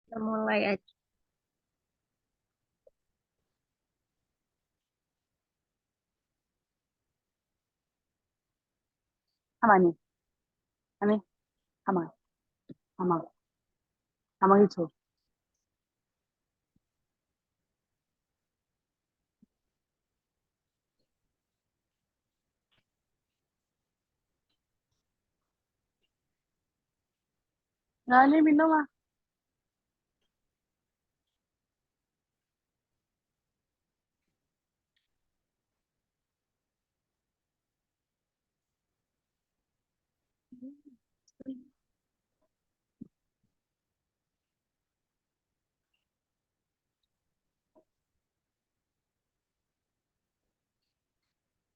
Kita mulai aja. 가만히, 아니, 가만, 가만, 가만히 있어. Nah, ini minum ah.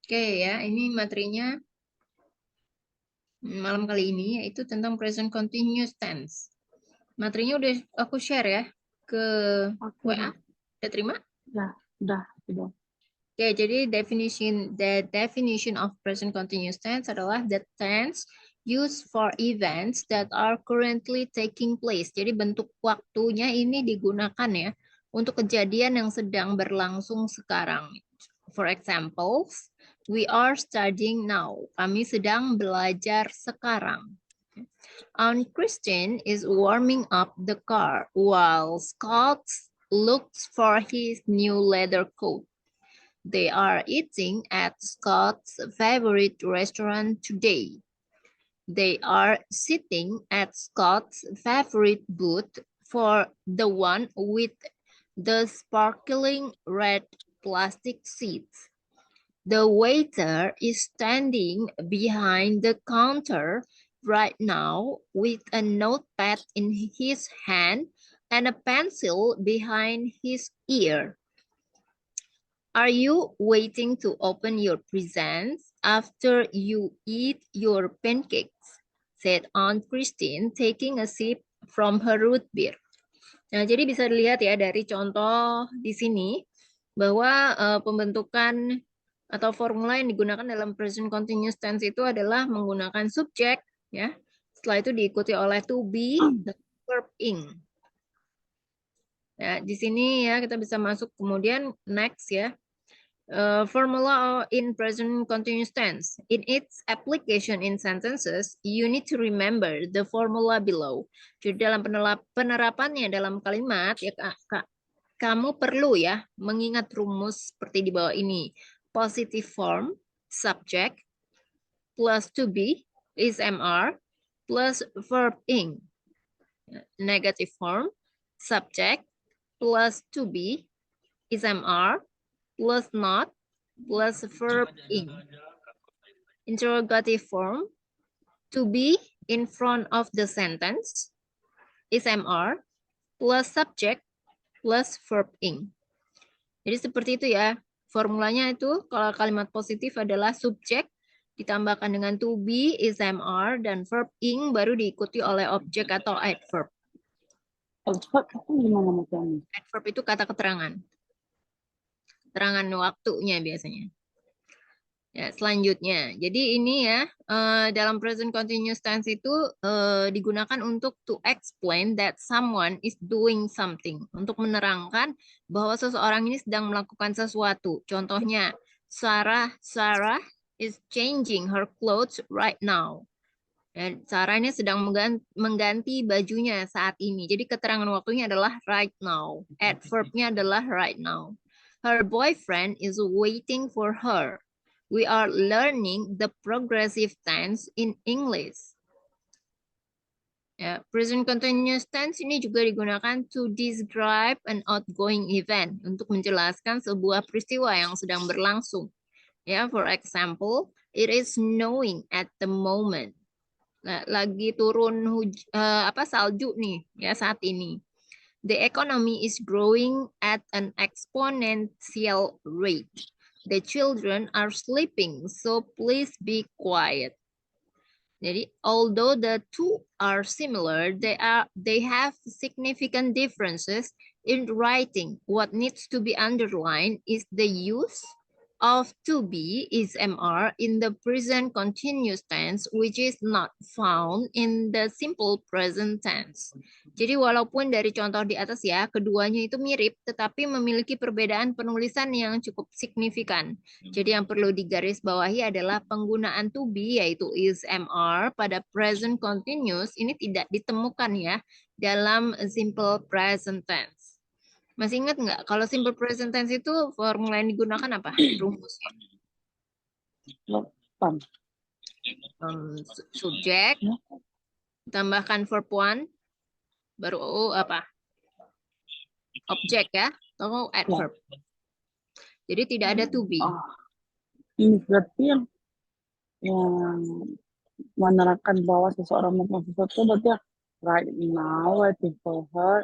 Oke ya, ini materinya malam kali ini yaitu tentang present continuous tense. Materinya udah aku share ya ke Oke WA. deh. Udah terima? Ya, udah. Oke, jadi the definition of present continuous tense adalah the tense used for events that are currently taking place. Jadi bentuk waktunya ini digunakan ya untuk kejadian yang sedang berlangsung sekarang. For example, we are studying now. Kami sedang belajar sekarang. Aunt Christine is warming up the car while Scott looks for his new leather coat. They are eating at Scott's favorite restaurant today. They are sitting at Scott's favorite booth for the one with the sparkling red plastic seats. The waiter is standing behind the counter right now with a notepad in his hand and a pencil behind his ear. Are you waiting to open your presents after you eat your pancakes? Said Aunt Christine, taking a sip from her root beer. Nah, jadi bisa dilihat ya dari contoh di sini bahwa pembentukan atau formula yang digunakan dalam present continuous tense itu adalah menggunakan subjek ya. Setelah itu diikuti oleh to be dan verb ing. Ya, di sini ya kita bisa masuk kemudian next ya. Formula in present continuous tense. In its application in sentences, you need to remember the formula below. Jadi dalam penerapannya dalam kalimat, ya kamu perlu ya mengingat rumus seperti di bawah ini. Positive form, subject, plus to be, is MR, plus verb ing. Negative form, subject, plus to be, is MR, plus not, plus verb ing. Interrogative form, to be in front of the sentence, is MR, plus subject, plus verb ing. Jadi seperti itu ya. Formulanya itu kalau kalimat positif adalah subjek, ditambahkan dengan to be, is MR, dan verb ing baru diikuti oleh objek atau adverb. Cepat, kamu gimana macamnya? Adverb itu kata keterangan. Keterangan waktunya biasanya. Ya, selanjutnya. Jadi ini ya, dalam present continuous tense itu digunakan untuk to explain that someone is doing something. Untuk menerangkan bahwa seseorang ini sedang melakukan sesuatu. Contohnya, Sarah is changing her clothes right now. Dan Sarah ini sedang mengganti bajunya saat ini. Jadi keterangan waktunya adalah right now. Adverbnya adalah right now. Her boyfriend is waiting for her. We are learning the progressive tense in English. Ya, present continuous tense ini juga digunakan to describe an outgoing event, untuk menjelaskan sebuah peristiwa yang sedang berlangsung. Ya, for example, it is snowing at the moment. Nah, lagi turun salju nih ya saat ini. The economy is growing at an exponential rate. The children are sleeping, so please be quiet. Jadi, although the two are similar, they have significant differences in writing. What needs to be underlined is the use of to be is MR in the present continuous tense which is not found in the simple present tense. Jadi walaupun dari contoh di atas ya, keduanya itu mirip tetapi memiliki perbedaan penulisan yang cukup signifikan. Jadi yang perlu digarisbawahi adalah penggunaan to be yaitu is MR pada present continuous ini tidak ditemukan ya dalam simple present tense. Masih ingat nggak kalau simple present tense itu formula yang digunakan apa? Rumusnya. Subjek, tambahkan verb one, baru apa? Objek ya, atau adverb. Jadi tidak ada to be. Ini berarti yang menerangkan bahwa seseorang melakukan sesuatu berarti right now, waiting for her.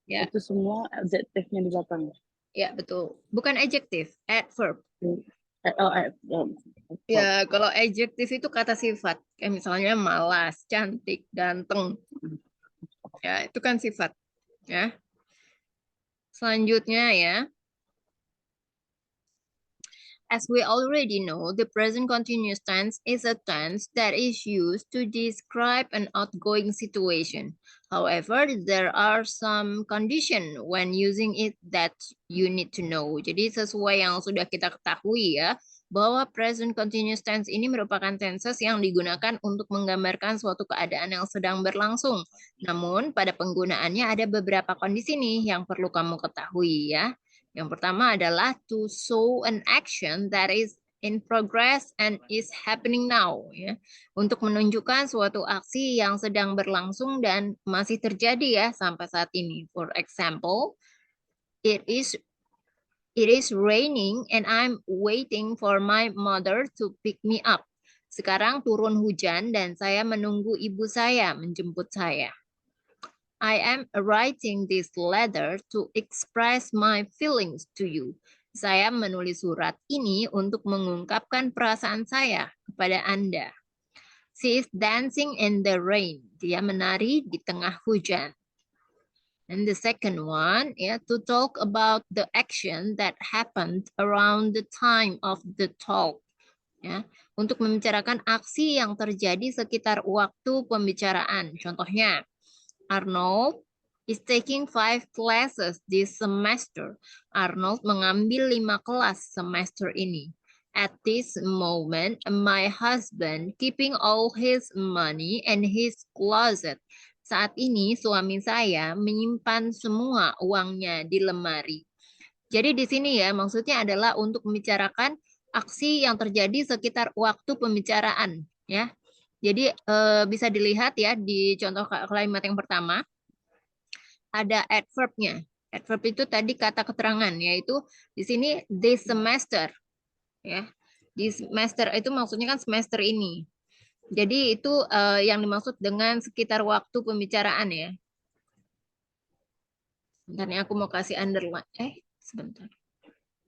Ya. Itu semua adjektifnya di belakang. Ya, betul. Bukan adjektif, adverb. Adverb. Ya, kalau adjektif itu kata sifat. Kayak misalnya malas, cantik, ganteng. Ya, itu kan sifat. Ya. Selanjutnya ya. As we already know, the present continuous tense is a tense that is used to describe an outgoing situation. However, there are some conditions when using it that you need to know. Jadi sesuai yang sudah kita ketahui ya, bahwa present continuous tense ini merupakan tenses yang digunakan untuk menggambarkan suatu keadaan yang sedang berlangsung. Namun, pada penggunaannya ada beberapa kondisi nih yang perlu kamu ketahui ya. Yang pertama adalah to show an action that is in progress and is happening now. Ya. Untuk menunjukkan suatu aksi yang sedang berlangsung dan masih terjadi ya sampai saat ini. For example, it is raining and I'm waiting for my mother to pick me up. Sekarang turun hujan dan saya menunggu ibu saya menjemput saya. I am writing this letter to express my feelings to you. Saya menulis surat ini untuk mengungkapkan perasaan saya kepada Anda. She is dancing in the rain. Dia menari di tengah hujan. And the second one, to talk about the action that happened around the time of the talk. Ya, untuk membicarakan aksi yang terjadi sekitar waktu pembicaraan. Contohnya, Arnold is taking 5 classes this semester. Arnold mengambil 5 kelas semester ini. At this moment, my husband keeping all his money in his closet. Saat ini suami saya menyimpan semua uangnya di lemari. Jadi di sini ya maksudnya adalah untuk membicarakan aksi yang terjadi sekitar waktu pembicaraan ya. Jadi bisa dilihat ya di contoh kalimat yang pertama ada adverbnya. Adverb itu tadi kata keterangan yaitu di sini this semester ya. This semester itu maksudnya kan semester ini. Jadi itu yang dimaksud dengan sekitar waktu pembicaraan ya. Sebentar nih aku mau kasih underline. Sebentar.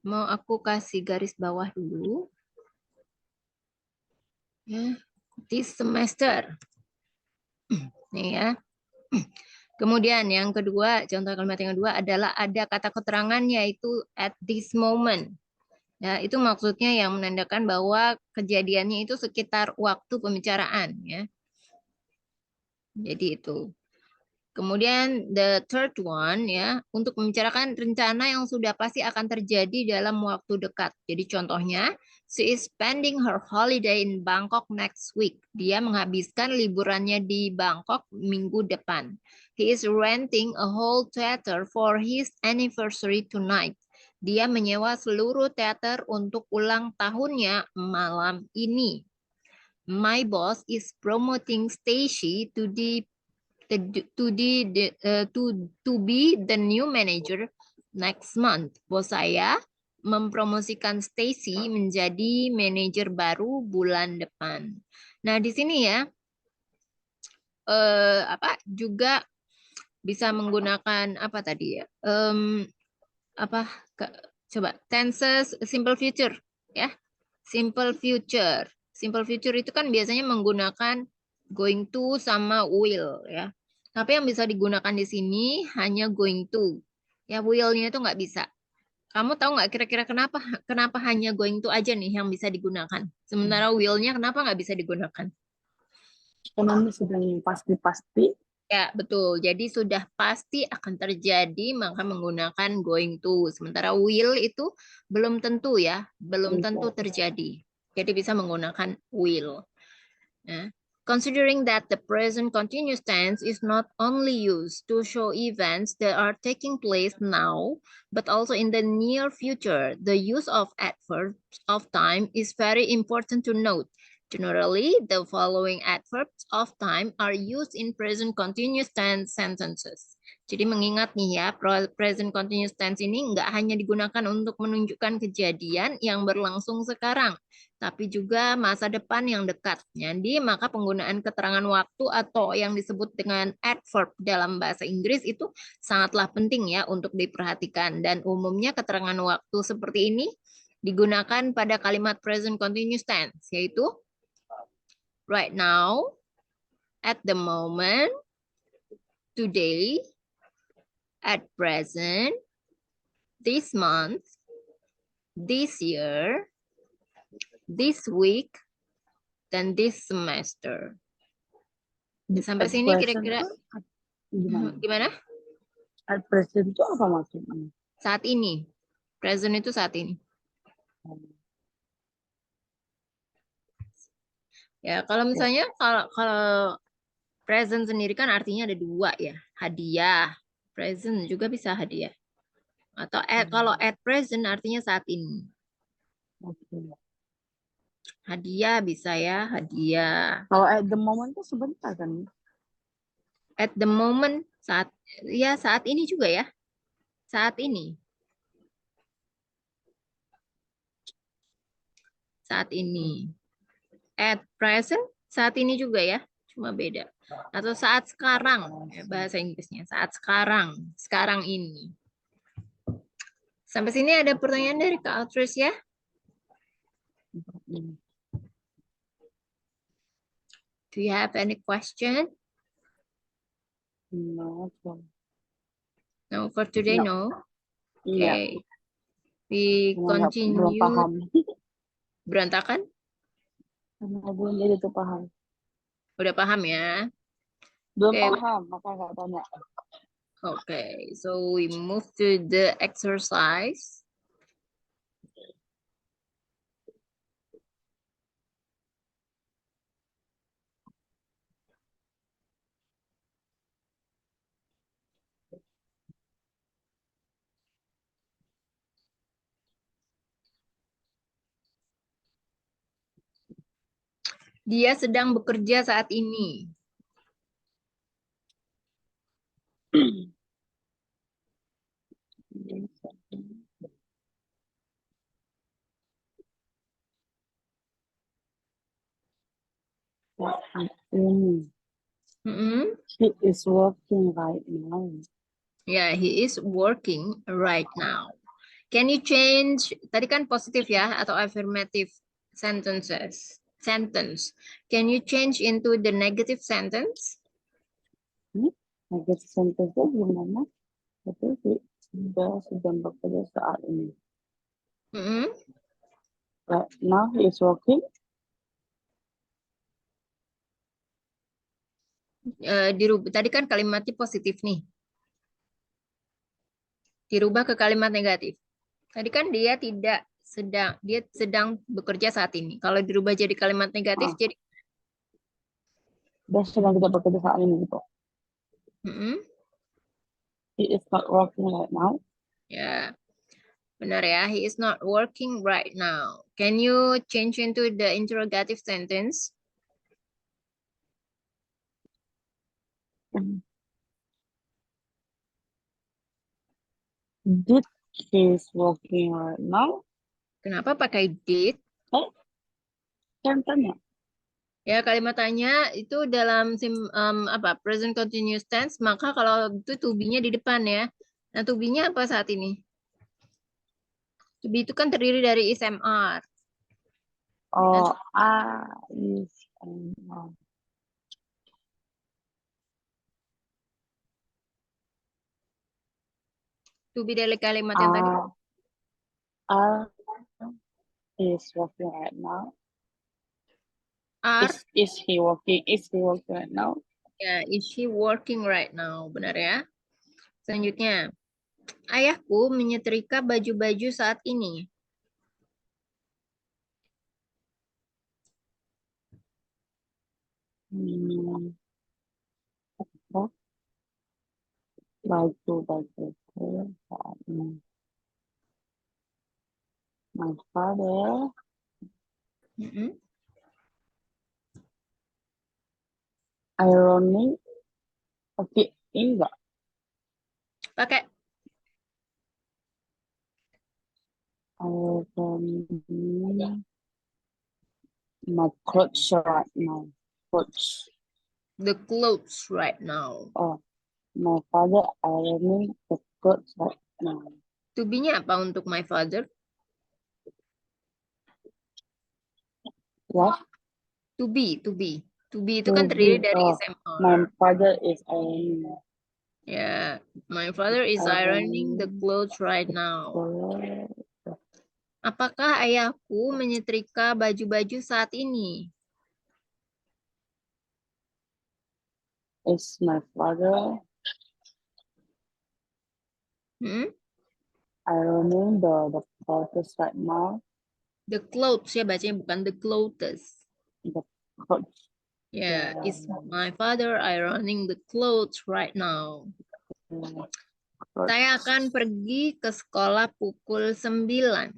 Mau aku kasih garis bawah dulu. Ya, this semester. Nih ya. Kemudian yang kedua, contoh kalimat yang kedua adalah ada kata keterangan yaitu at this moment. Ya, itu maksudnya yang menandakan bahwa kejadiannya itu sekitar waktu pembicaraan ya. Jadi itu. Kemudian the third one ya, untuk membicarakan rencana yang sudah pasti akan terjadi dalam waktu dekat. Jadi contohnya, she is spending her holiday in Bangkok next week. Dia menghabiskan liburannya di Bangkok minggu depan. He is renting a whole theater for his anniversary tonight. Dia menyewa seluruh teater untuk ulang tahunnya malam ini. My boss is promoting Stacy to be the new manager next month. Bos saya mempromosikan Stacy menjadi manajer baru bulan depan. Nah, di sini ya juga bisa menggunakan apa tadi ya? Coba tenses simple future ya. Simple future. Simple future itu kan biasanya menggunakan going to sama will ya. Tapi yang bisa digunakan di sini hanya going to. Ya, will-nya itu nggak bisa. Kamu tahu nggak kira-kira kenapa hanya going to aja nih yang bisa digunakan? Sementara will-nya kenapa nggak bisa digunakan? Ekonomi sedang pasti-pasti. Ya, betul. Jadi sudah pasti akan terjadi, maka menggunakan going to. Sementara will itu belum tentu ya, belum tentu terjadi. Jadi bisa menggunakan will. Nah, considering that the present continuous tense is not only used to show events that are taking place now, but also in the near future, the use of adverbs of time is very important to note. Generally, the following adverbs of time are used in present continuous tense sentences. Jadi mengingat nih ya, present continuous tense ini nggak hanya digunakan untuk menunjukkan kejadian yang berlangsung sekarang, tapi juga masa depan yang dekat. Jadi, maka penggunaan keterangan waktu atau yang disebut dengan adverb dalam bahasa Inggris itu sangatlah penting ya untuk diperhatikan. Dan umumnya keterangan waktu seperti ini digunakan pada kalimat present continuous tense, yaitu right now, at the moment, today, at present, this month, this year, this week, dan this semester. Sampai At sini present kira-kira tuh gimana? gimana? At present itu apa maksudnya? Saat ini. Present itu saat ini. Ya, kalau misalnya kalau present sendiri kan artinya ada dua ya. Hadiah. Present juga bisa hadiah. Atau kalau at present artinya saat ini. Oke. Hadiah bisa ya, hadiah. Kalau at the moment tuh sebentar kan? At the moment saat ini juga ya. Saat ini. Saat ini. At present saat ini juga ya. Cuma beda. Atau saat sekarang, ya, bahasa Inggrisnya. Saat sekarang, sekarang ini. Sampai sini ada pertanyaan dari Kak Altrus ya? Do you have any question? No. No, for today, no. Iya. Okay. We Belum continue. paham. Berantakan? Karena belum jadi tuh paham. Udah paham ya? Belum Okay. paham, maka nggak tanya. Okay, so we move to the exercise. Dia sedang bekerja saat ini. He is working right now. Yeah, he is working right now. Can you change, tadi kan positif ya, atau affirmative sentences. Sentence. Can you change into the negative sentence? Negative sentence itu gimana? Itu dia sedang bekerja saat ini. Right now he is working. Tadi kan kalimatnya positif nih. Dirubah ke kalimat negatif. Tadi kan dia sedang bekerja saat ini. Kalau dirubah jadi kalimat negatif, jadi Dia sedang tidak bekerja saat ini gitu. He is not working right now. Ya, benar ya. He is not working right now. Can you change into the interrogative sentence? Did he is working right now? Kenapa pakai did? Kan tanya. Ya, kalimat tanya itu dalam present continuous tense, maka kalau itu to be-nya di depan ya. Nah, to be-nya apa saat ini? To be itu kan terdiri dari is MR. Oh, is To be dari kalimat yang tadi. Are is working right now. Are, Is he working? Is he working right now? ya, is she working right now? Benar ya. Selanjutnya, ayahku menyetrika baju-baju saat ini. Apa? Baju-baju saat ini. My father Mm-mm. ironing. Oke, enggak. Pakai Ironing my clothes right now. Clothes. the clothes right now. Oh, my father ironing the clothes right now. To be-nya apa untuk my father? What? To be, to be. To be itu To kan terdiri be. dari Oh, ism my are. father is ironing. Ya, my father is ironing the clothes right now. Apakah ayahku menyetrika baju-baju saat ini? Is my father Hmm? ironing the clothes right now? The clothes ya bacanya bukan the clothes. The clothes. Ya, is my father ironing the clothes right now? Saya akan pergi ke sekolah pukul 9.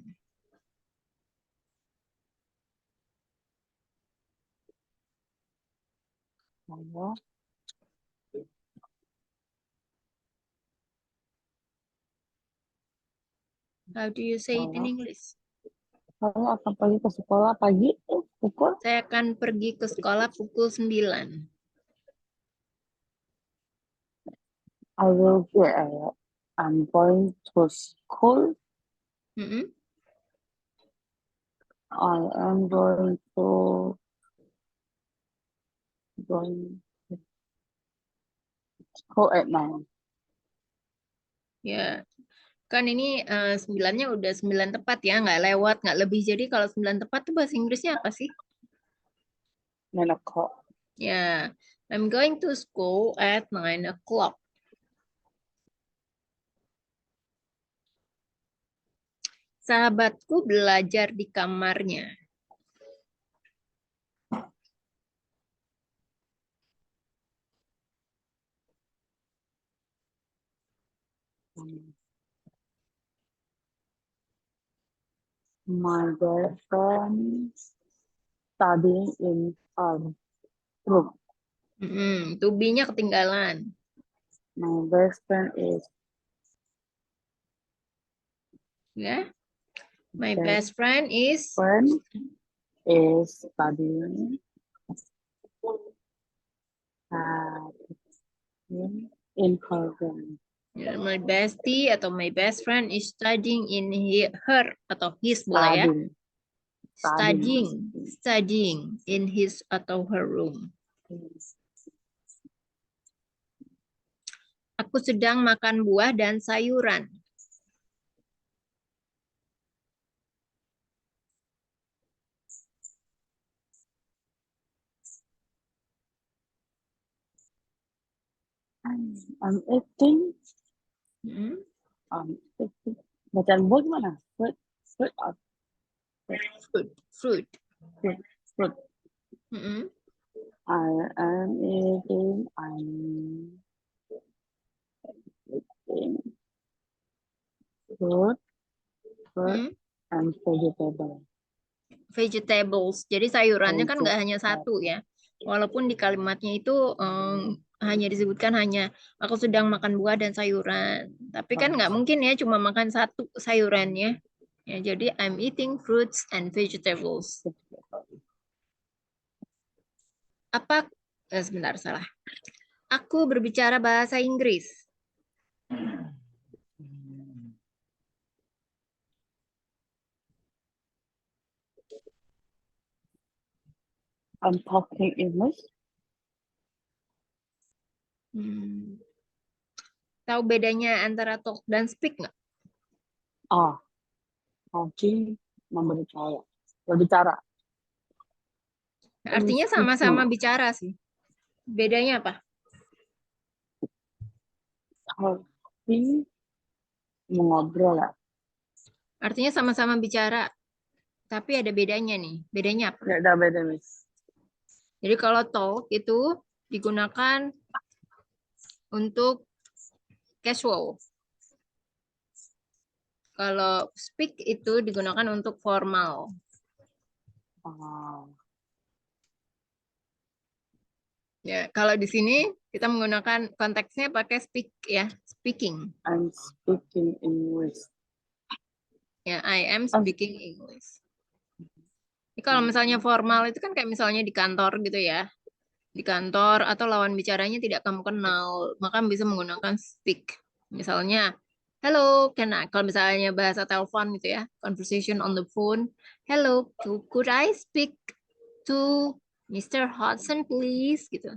How do you say it in English? Saya akan pergi ke sekolah pagi pukul. Saya akan pergi ke sekolah pukul 9. I will get. I'm going to school. Mm-mm. I am going to school at 9. Ya, kan ini 9-nya udah 9 tepat ya, nggak lewat, nggak lebih. Jadi kalau 9 tepat tuh bahasa Inggrisnya apa sih? 9 o'clock. Ya, I'm going to school at 9 o'clock. Sahabatku belajar di kamarnya. My best friend studying in room. To be-nya ketinggalan. My best friend is Ya, my best friend is studying in her room. ya, my bestie atau my best friend is studying in her atau his boleh ya. Studying in his atau her room. Aku sedang makan buah dan sayuran. I'm eating. Hmm? Bacaan buah gimana? Fruit. Fruit. I am eating. Fruit and vegetable. Vegetables. Jadi sayurannya kan nggak hanya satu ya. Walaupun di kalimatnya itu hanya disebutkan hanya aku sedang makan buah dan sayuran. Tapi kan nggak mungkin ya cuma makan satu sayurannya. Ya, jadi I'm eating fruits and vegetables. Apa? Sebentar, salah. Aku berbicara bahasa Inggris. I'm talking English. Tahu bedanya antara talk dan speak nggak? talking, berbicara. Artinya sama-sama bicara sih. Bedanya apa? Talking, mengobrol ya. Artinya sama-sama bicara, tapi ada bedanya nih. Bedanya apa? Nggak ada beda, Miss. Jadi kalau talk itu digunakan untuk casual. Kalau speak itu digunakan untuk formal. Oh, Ya, kalau di sini kita menggunakan konteksnya pakai speak ya, speaking. I'm speaking English. Ya, I am speaking English. Jadi kalau misalnya formal itu kan kayak misalnya di kantor gitu ya. Di kantor atau lawan bicaranya tidak kamu kenal, maka bisa menggunakan speak. Misalnya, hello, kalau misalnya bahasa telepon gitu ya, conversation on the phone. Hello, could I speak to Mr. Hudson please gitu.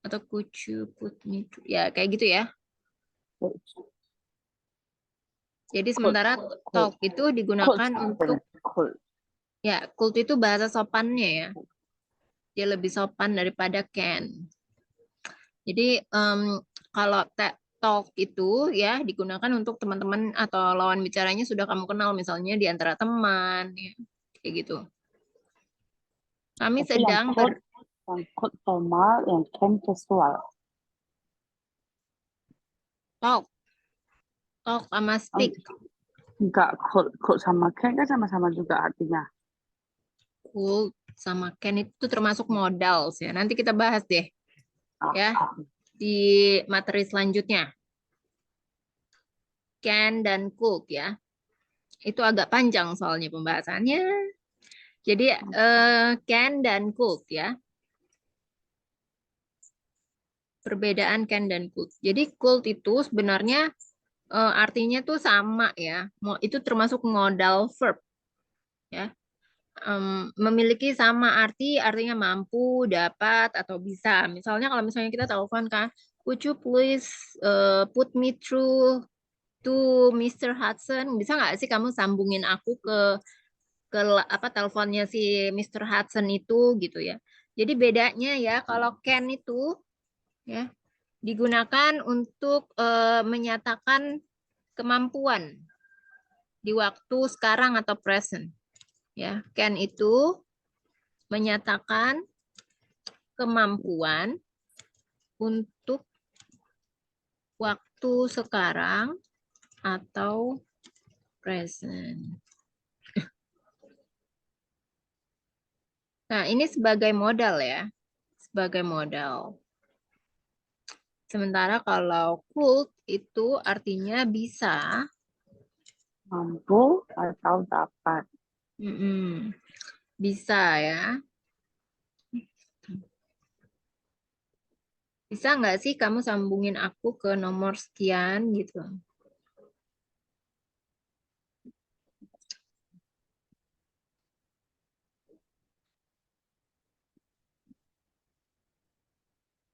Atau could you put me to, ya kayak gitu ya. Jadi sementara talk itu digunakan untuk ya, could itu bahasa sopannya ya. Dia lebih sopan daripada can. Jadi kalau talk itu ya digunakan untuk teman-teman atau lawan bicaranya sudah kamu kenal, misalnya di antara teman ya, kayak gitu. Kami Tapi sedang yang could formal, yang can casual. talk sama speak. Enggak, could sama can kan sama-sama juga artinya. Could sama can itu termasuk modal ya. Nanti kita bahas deh ya di materi selanjutnya. Can dan could ya. Itu agak panjang soalnya pembahasannya. Jadi can dan could ya. Perbedaan can dan could. Jadi could itu sebenarnya artinya tuh sama ya. Itu termasuk modal verb ya. Memiliki sama arti, artinya mampu, dapat atau bisa. Misalnya kalau misalnya kita telepon kan, would you please put me through to Mr. Hudson? Bisa nggak sih kamu sambungin aku ke apa teleponnya si Mr. Hudson itu gitu ya. Jadi bedanya ya kalau can itu ya digunakan untuk menyatakan kemampuan di waktu sekarang atau present. Ya, can itu menyatakan kemampuan untuk waktu sekarang atau present. Nah, ini sebagai modal ya. Sebagai modal. Sementara kalau could itu artinya bisa, Mampu atau dapat. bisa ya. Bisa nggak sih kamu sambungin aku ke nomor sekian gitu.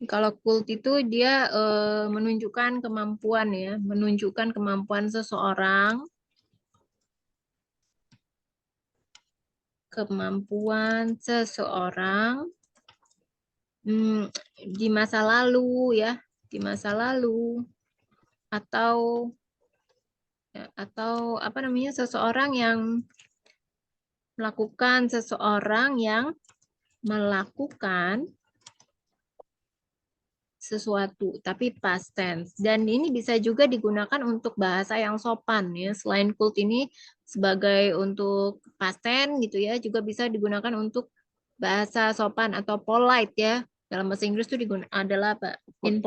Kalau could itu dia menunjukkan kemampuan ya, menunjukkan kemampuan seseorang, di masa lalu ya, di masa lalu atau apa namanya seseorang yang melakukan sesuatu tapi past tense, dan ini bisa juga digunakan untuk bahasa yang sopan ya. Selain could ini sebagai untuk past tense gitu ya, juga bisa digunakan untuk bahasa sopan atau polite ya. Dalam bahasa Inggris itu adalah apa? In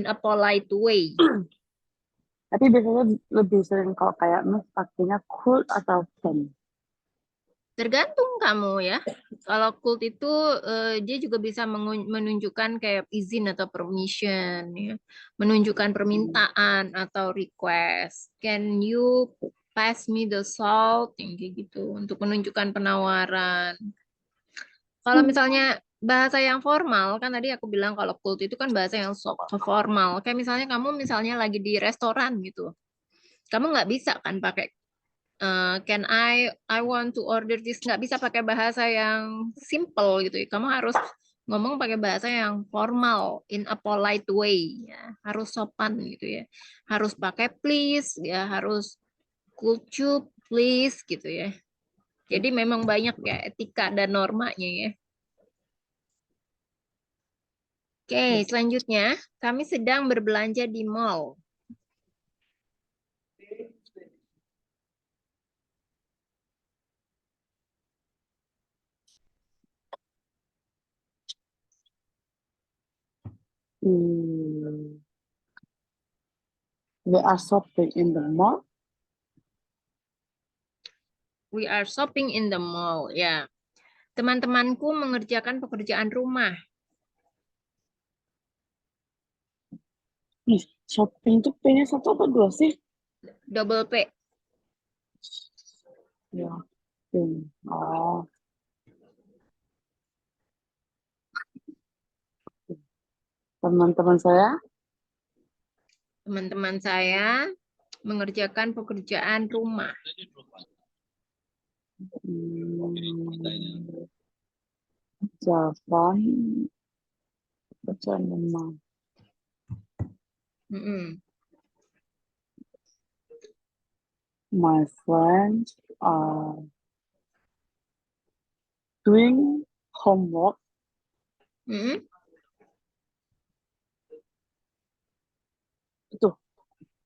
a polite way. Tapi biasanya lebih sering kalau kayak Miss pakainya could atau can. Tergantung kamu ya. Kalau could itu dia juga bisa menunjukkan kayak izin atau permission ya. Menunjukkan permintaan atau request. Can you pass me the salt yang kayak gitu untuk menunjukkan penawaran. Kalau misalnya bahasa yang formal kan tadi aku bilang kalau could itu kan bahasa yang formal. Kayak misalnya kamu lagi di restoran gitu. Kamu nggak bisa kan pakai Can I want to order this, nggak bisa pakai bahasa yang simple gitu ya. Kamu harus ngomong pakai bahasa yang formal, in a polite way ya. Harus sopan gitu ya. Harus pakai please ya, harus could you please gitu ya. Jadi memang banyak ya etika dan normanya ya. Oke, selanjutnya kami sedang berbelanja di mall. We are shopping in the mall. We are shopping in the mall ya. Teman-temanku mengerjakan pekerjaan rumah. Nih, shopping tuh P-nya 1 atau 2 sih? Double P. Ya, oh. Teman-teman saya Teman-teman saya mengerjakan pekerjaan rumah. Japan pekerjaan rumah. My friends are doing homework. Itu,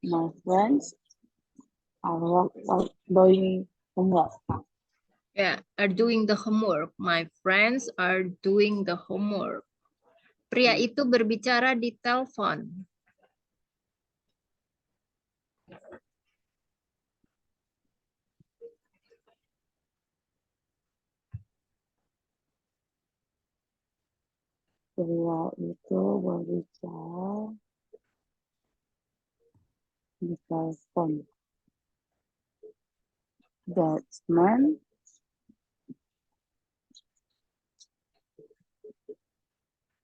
my friends are doing homework. Ya, are doing the homework. My friends are doing the homework. Pria itu berbicara di telepon. Pria itu berbicara di telepon.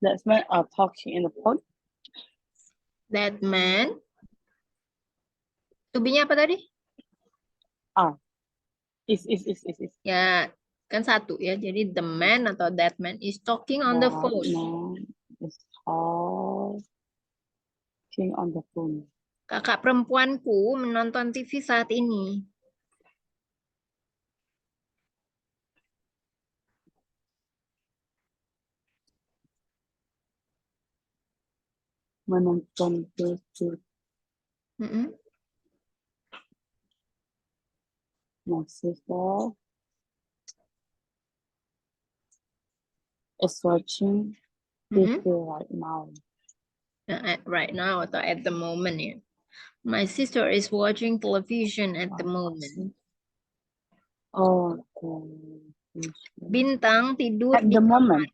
That man are talking in the phone. That man. To-be-nya apa tadi? Is. Ya, kan satu ya. Jadi the man atau that man is talking on the phone. Man is talking on the phone. Kakak perempuanku menonton TV saat ini. Menonton TV. My sister is watching TV right now. Right now atau at the moment ya. My sister is watching television at the moment. Oh, Bintang tidur at di the moment.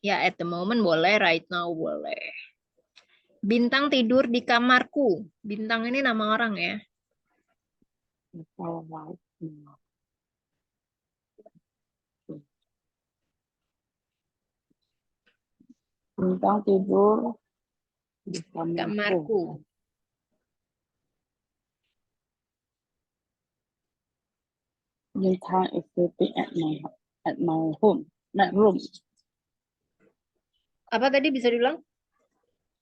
Ya, at the moment boleh, right now boleh. Bintang tidur di kamarku. Bintang ini nama orang ya. Bintang tidur di kamarku. Bintang is sleeping at my home, my room. Apa tadi bisa diulang?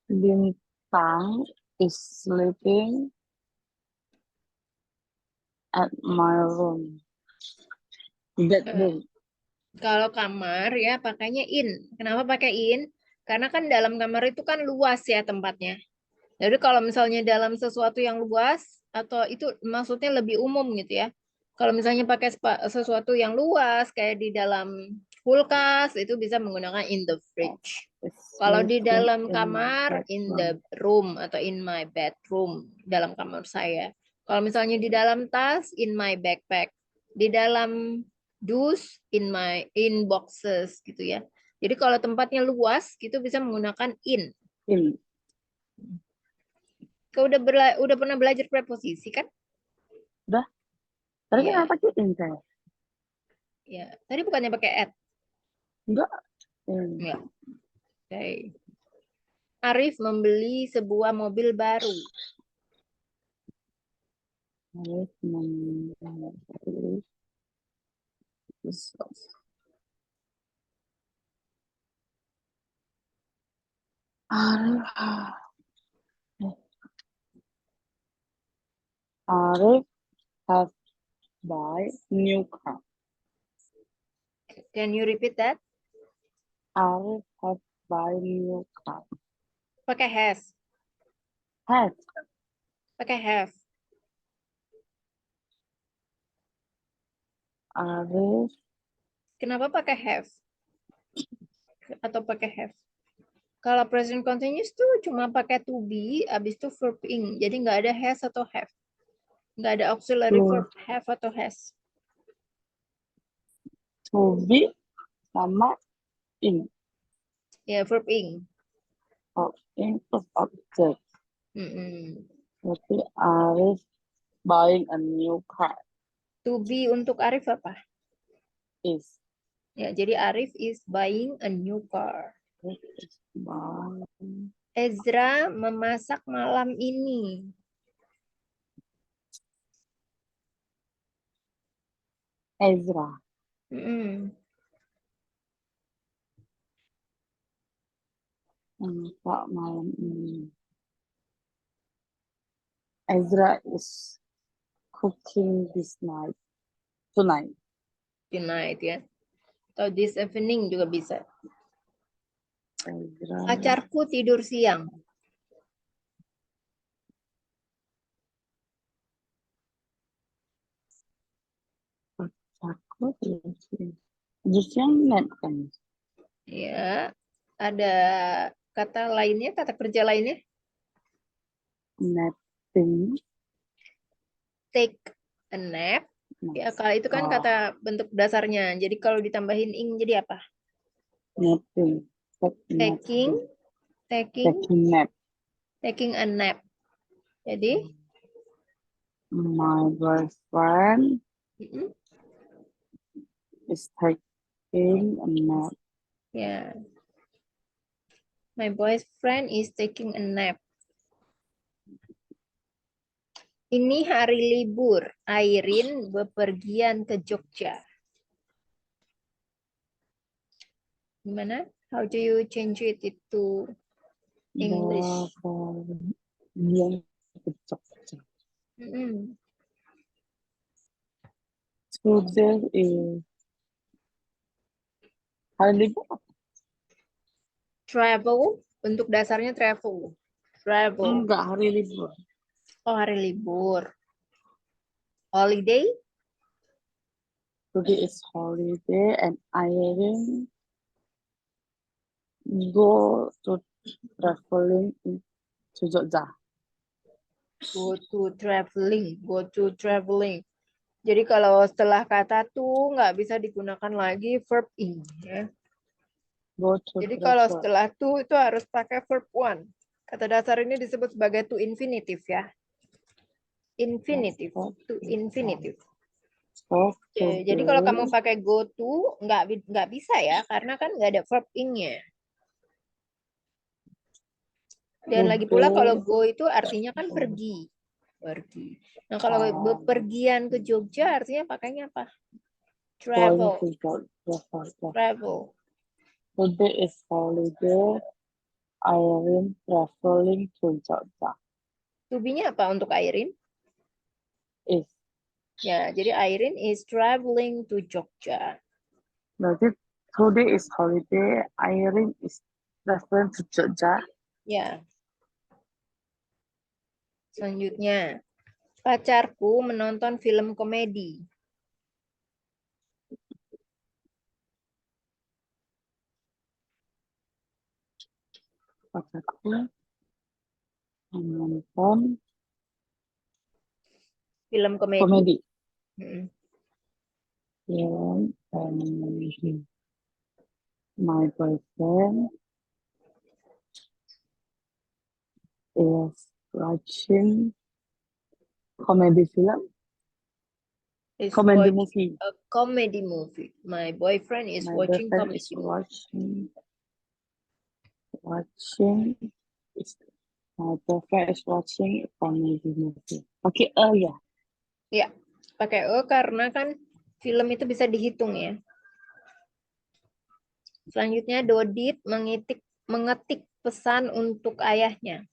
Bintang is sleeping at my room. That room. Kalau kamar ya pakainya in. Kenapa pakai in? Karena kan dalam kamar itu kan luas ya tempatnya. Jadi kalau misalnya dalam sesuatu yang luas atau itu maksudnya lebih umum gitu ya. Kalau misalnya pakai sesuatu yang luas kayak di dalam kulkas itu bisa menggunakan in the fridge. Kalau di dalam kamar in the room atau in my bedroom, dalam kamar saya. Kalau misalnya di dalam tas in my backpack. Di dalam dus in boxes gitu ya. Jadi kalau tempatnya luas gitu bisa menggunakan in. Kau udah pernah belajar preposisi kan? Udah. Tadi kan pakai in saya. Ya, tadi bukannya pakai at? Enggak. Enggak. Okay. Arif membeli sebuah mobil baru. Arif menulis Arif have buy new car. Can you repeat that? Arif have buy new car. Pakai has. Have. Pakai have. Arif. Kenapa pakai have? Atau pakai have? Kalau present continuous tuh cuma pakai to be, abis itu verb ing. Jadi nggak ada has atau have. Nggak ada auxiliary verb have atau has. To be sama in. Ya, verb ing. Oh, in plus object. Berarti Arif buying a new car. To be untuk Arif apa? Is. Ya, jadi Arif is buying a new car. Ezra memasak malam ini. Ezra. Memasak malam ini. Ezra is cooking this night. Tonight. Tonight ya. Atau this evening juga bisa. Ezra. Pacarku tidur siang. Pacarku tidur siang. Tidur siang nap kan? Ya. Ada kata lainnya, kata kerja lainnya? Napping. Take a nap. Ya, kalau itu kan kata bentuk dasarnya. Jadi kalau ditambahin ing jadi apa? Napping. Taking nap. Taking a nap. Jadi My boyfriend is taking a nap. ya. My boyfriend is taking a nap. Ini hari libur. Airin bepergian ke Jogja. Gimana? How do you change it to English? Bepergian ke Jogja. Today is hari libur. Travel, bentuk dasarnya travel. Travel. Enggak, hari libur. Oh, hari libur. Holiday? Today is holiday and Irene go to traveling to Jogja. Go to traveling. Go to traveling. Jadi kalau setelah kata to nggak bisa digunakan lagi verb ing. Ya. Jadi kalau setelah to itu harus pakai verb one. Kata dasar ini disebut sebagai to infinitive ya. Infinitive. To infinitive. Oke, jadi kalau kamu pakai go to nggak bisa ya karena kan nggak ada verb ing-nya. Dan lagi pula kalau go itu artinya kan pergi. Pergi. Nah, kalau bepergian ke Jogja artinya pakainya apa? Travel. Travel. Today is holiday. Irene traveling to Jogja. To be-nya apa untuk Irene? Is. Ya, jadi Irene is traveling to Jogja. Berarti today is holiday. Irene is traveling to Jogja. Ya. Selanjutnya, pacarku menonton film komedi. Pacarku menonton film komedi. Film komedi. My boyfriend is watching comedy film. Comedy movie. A comedy movie. My boyfriend is watching comedy movie. My boyfriend is watching a comedy movie. Okay, ya. Ya, pakai E karena kan film itu bisa dihitung ya. Selanjutnya Dodit mengetik pesan untuk ayahnya.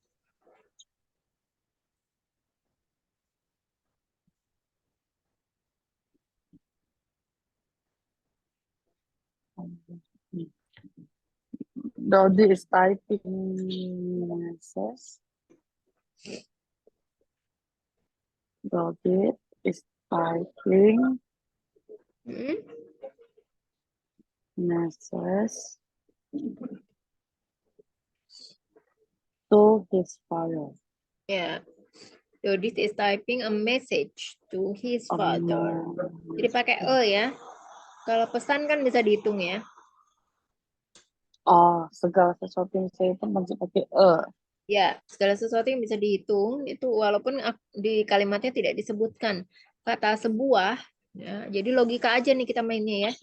Dodi is typing message. Dodi is typing message to his father. Ya, Dodit is typing a message to his father. Jadi pakai E ya. Kalau pesan kan bisa dihitung ya. Oh, segala sesuatu yang saya itu masih pakai E. Ya, segala sesuatu yang bisa dihitung itu walaupun di kalimatnya tidak disebutkan kata sebuah. Ya, jadi logika aja nih kita mainnya ya.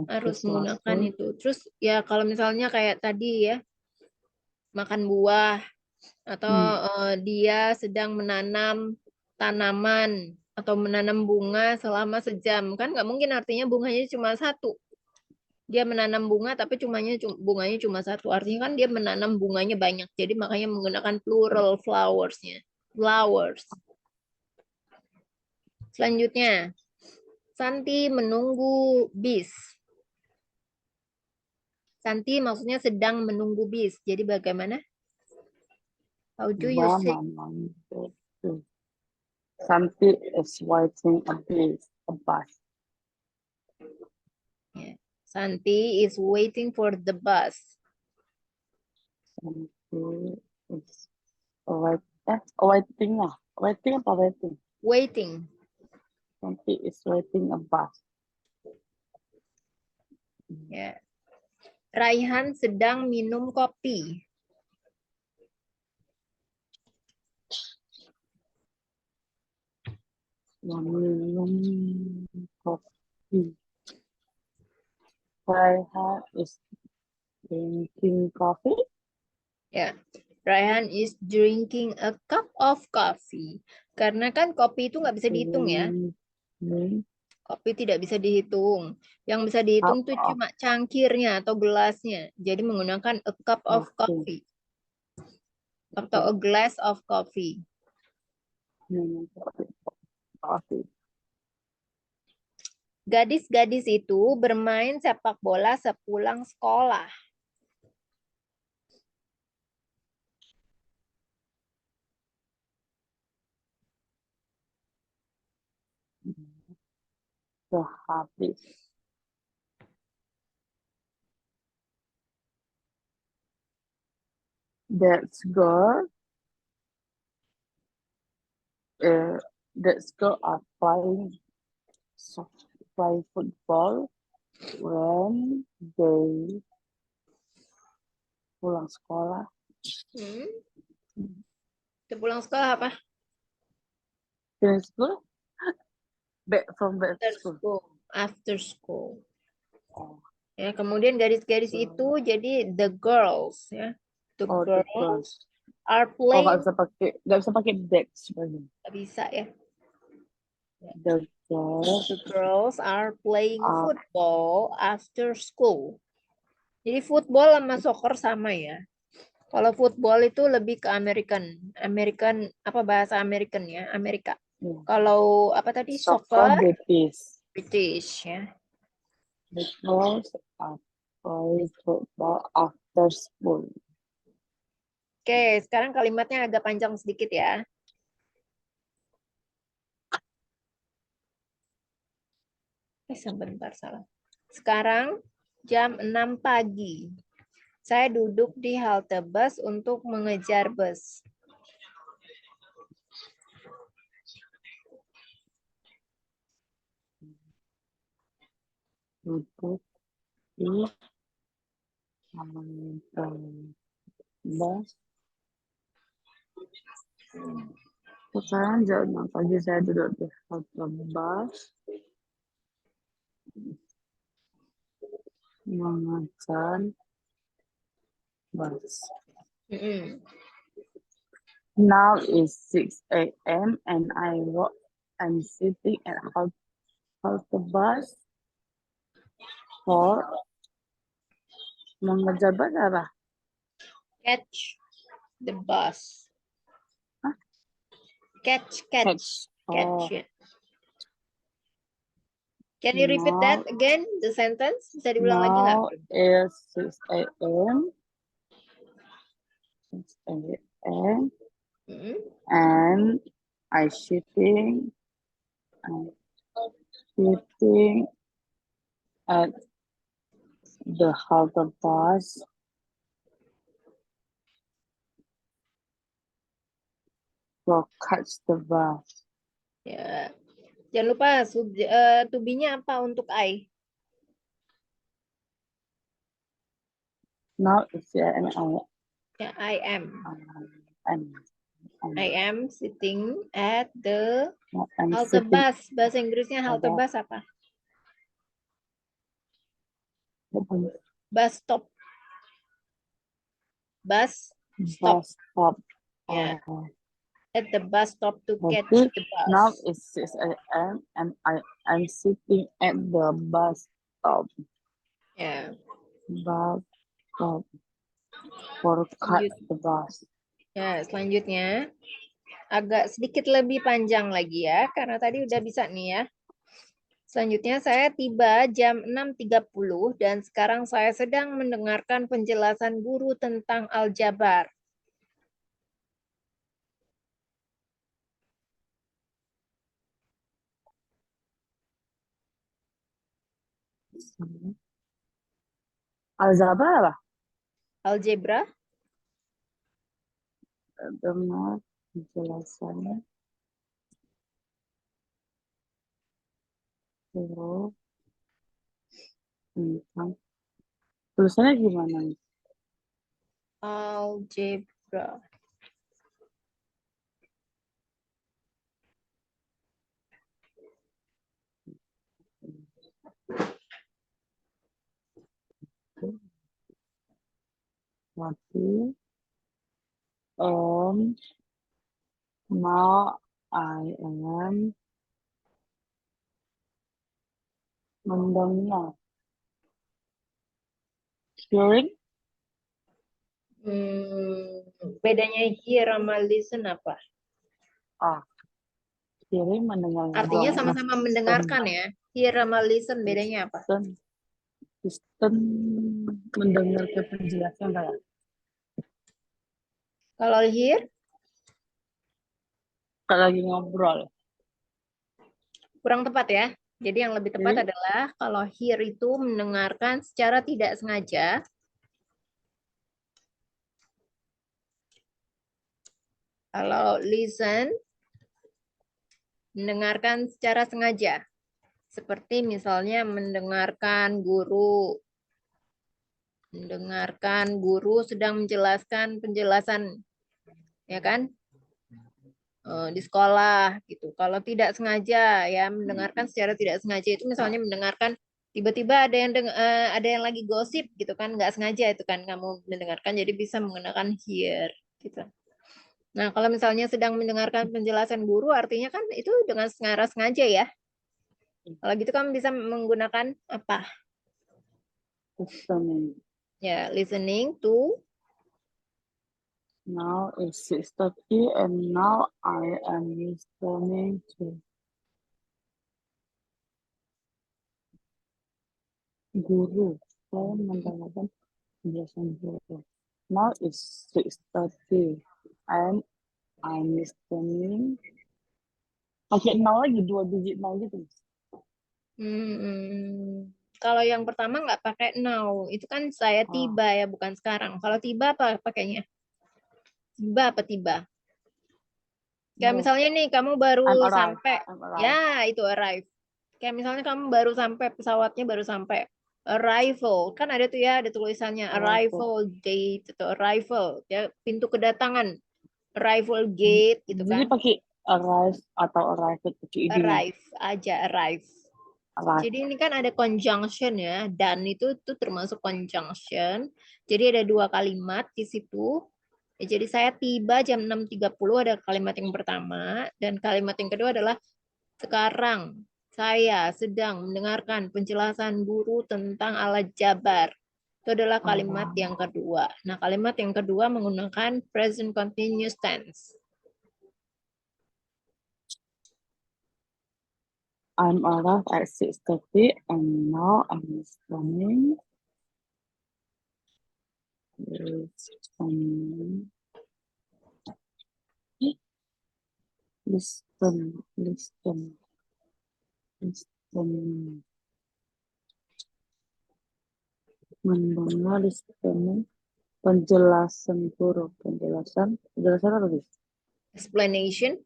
Harus menggunakan Sesuatu. itu. Terus ya kalau misalnya kayak tadi ya, makan buah atau dia sedang menanam tanaman atau menanam bunga selama sejam. Kan nggak mungkin artinya bunganya cuma satu. Dia menanam bunga tapi bunganya cuma satu. Artinya kan dia menanam bunganya banyak. Jadi makanya menggunakan plural flowersnya. Flowers. Selanjutnya, Santi menunggu bis. Santi maksudnya sedang menunggu bis. Jadi bagaimana? How do you say? Santi is waiting a bus. Yeah. Santi is waiting for the bus. Santi is waiting lah. Waiting apa waiting? Waiting. Santi is waiting a bus. Ya. Raihan sedang minum kopi. Minum kopi. Raihan is drinking coffee. Ya. Raihan is drinking a cup of coffee. Karena kan kopi itu nggak bisa dihitung ya. Kopi tidak bisa dihitung. Yang bisa dihitung tuh cuma cangkirnya atau gelasnya. Jadi menggunakan a cup of coffee. Atau a glass of coffee. Gadis-gadis itu bermain sepak bola sepulang sekolah. Habis. That's girl. That's girl are playing football when they pulang sekolah. Sepulang sekolah apa? Finish school? Back school. After school. Oh. Ya, kemudian garis-garis itu jadi the girls ya. The girls are playing. Nggak bisa pakai that sebenarnya. Nggak bisa ya. The girls are playing football after school. Jadi football sama soccer sama ya. Kalau football itu lebih ke American apa bahasa American ya, Amerika. Kalau apa tadi soccer British ya. The girls are playing football after school. Oke, sekarang kalimatnya agak panjang sedikit ya. Sebentar salah. Sekarang jam 6 pagi. Saya duduk di halte bus untuk mengejar bus. Duduk di bus. Sekarang jam 6 pagi saya duduk di halte bus mengejar bus. Now is 6 a.m. and I walk I'm sitting at halte bus for mengejar bus apa? Catch the bus. Hah? Catch. Catch. Oh, Yeah. Can you repeat that again? The sentence? Bisa diulang lagi nggak? now is 6 a.m. 6 a.m. and I'm sitting at the halte bus for catch the bus. Ya. Jangan lupa to be-nya apa untuk I? Now it's and Ya, I am. I'm I am sitting at the I'm halte sitting bus. Bahasa Inggrisnya halte at bus apa? the Bus stop. Bus stop. bus stop. Ya. Oh, At the bus stop to catch okay. the bus. Now it's 6 a.m. and I'm sitting at the bus stop. Ya. Bus stop for catch the bus. Ya, selanjutnya agak sedikit lebih panjang lagi ya, karena tadi udah bisa nih ya. Selanjutnya saya tiba jam 6.30 dan sekarang saya sedang mendengarkan penjelasan guru tentang aljabar. Aljabar apa? Algebra? Dengar penjelasannya. Terus tentang tulisannya gimana nih? Algebra. Mati. Now I am mendengar. Hearing? Bedanya hear sama listen apa? Hearing mendengar. Artinya sama-sama mendengarkan ya. Hear sama listen bedanya apa? Listen mendengarkan penjelasan kayak. Kalau hear? Kalau lagi ngobrol. Kurang tepat ya. Jadi yang lebih tepat adalah kalau hear itu mendengarkan secara tidak sengaja. Kalau listen, mendengarkan secara sengaja. Seperti misalnya mendengarkan guru sedang menjelaskan penjelasan, ya kan? Di sekolah gitu. Kalau tidak sengaja ya mendengarkan secara tidak sengaja itu misalnya mendengarkan tiba-tiba ada yang lagi gosip gitu kan, nggak sengaja itu kan kamu mendengarkan, jadi bisa menggunakan hear gitu. Nah, kalau misalnya sedang mendengarkan penjelasan guru artinya kan itu dengan sengaja ya. Kalau gitu kamu bisa menggunakan apa? Listening. Ya, listening to. Now it's 6:30 and now I am listening to guru. Saya mendengarkan penjelasan guru. Now it's 6:30 and I'm listening. Pakai 0 lagi, 2 digit 0 gitu. Kalau yang pertama nggak pakai now, itu kan saya tiba ya, bukan sekarang. Kalau tiba apa pakainya? Tiba apa tiba? Kayak misalnya nih kamu baru sampai, ya itu arrive. Kayak misalnya kamu baru sampai, pesawatnya baru sampai. Arrival, kan ada tuh ya, ada tulisannya arrival gate atau arrival, ya pintu kedatangan, arrival gate gitu kan. Jadi pakai arrive atau arrive pakai id. Arrive aja, arrive. Jadi ini kan ada conjunction ya, dan itu termasuk conjunction. Jadi ada dua kalimat di situ. Ya, jadi saya tiba jam 6.30 ada kalimat yang pertama, dan kalimat yang kedua adalah Sekarang saya sedang mendengarkan penjelasan guru tentang alat jabar. Itu adalah kalimat yang kedua. Nah, kalimat yang kedua menggunakan present continuous tense. I'm arrived at 6:30 and now I'm listening. Listen. Mendengar listening. Penjelasan guru. Penjelasan apa guys? Explanation.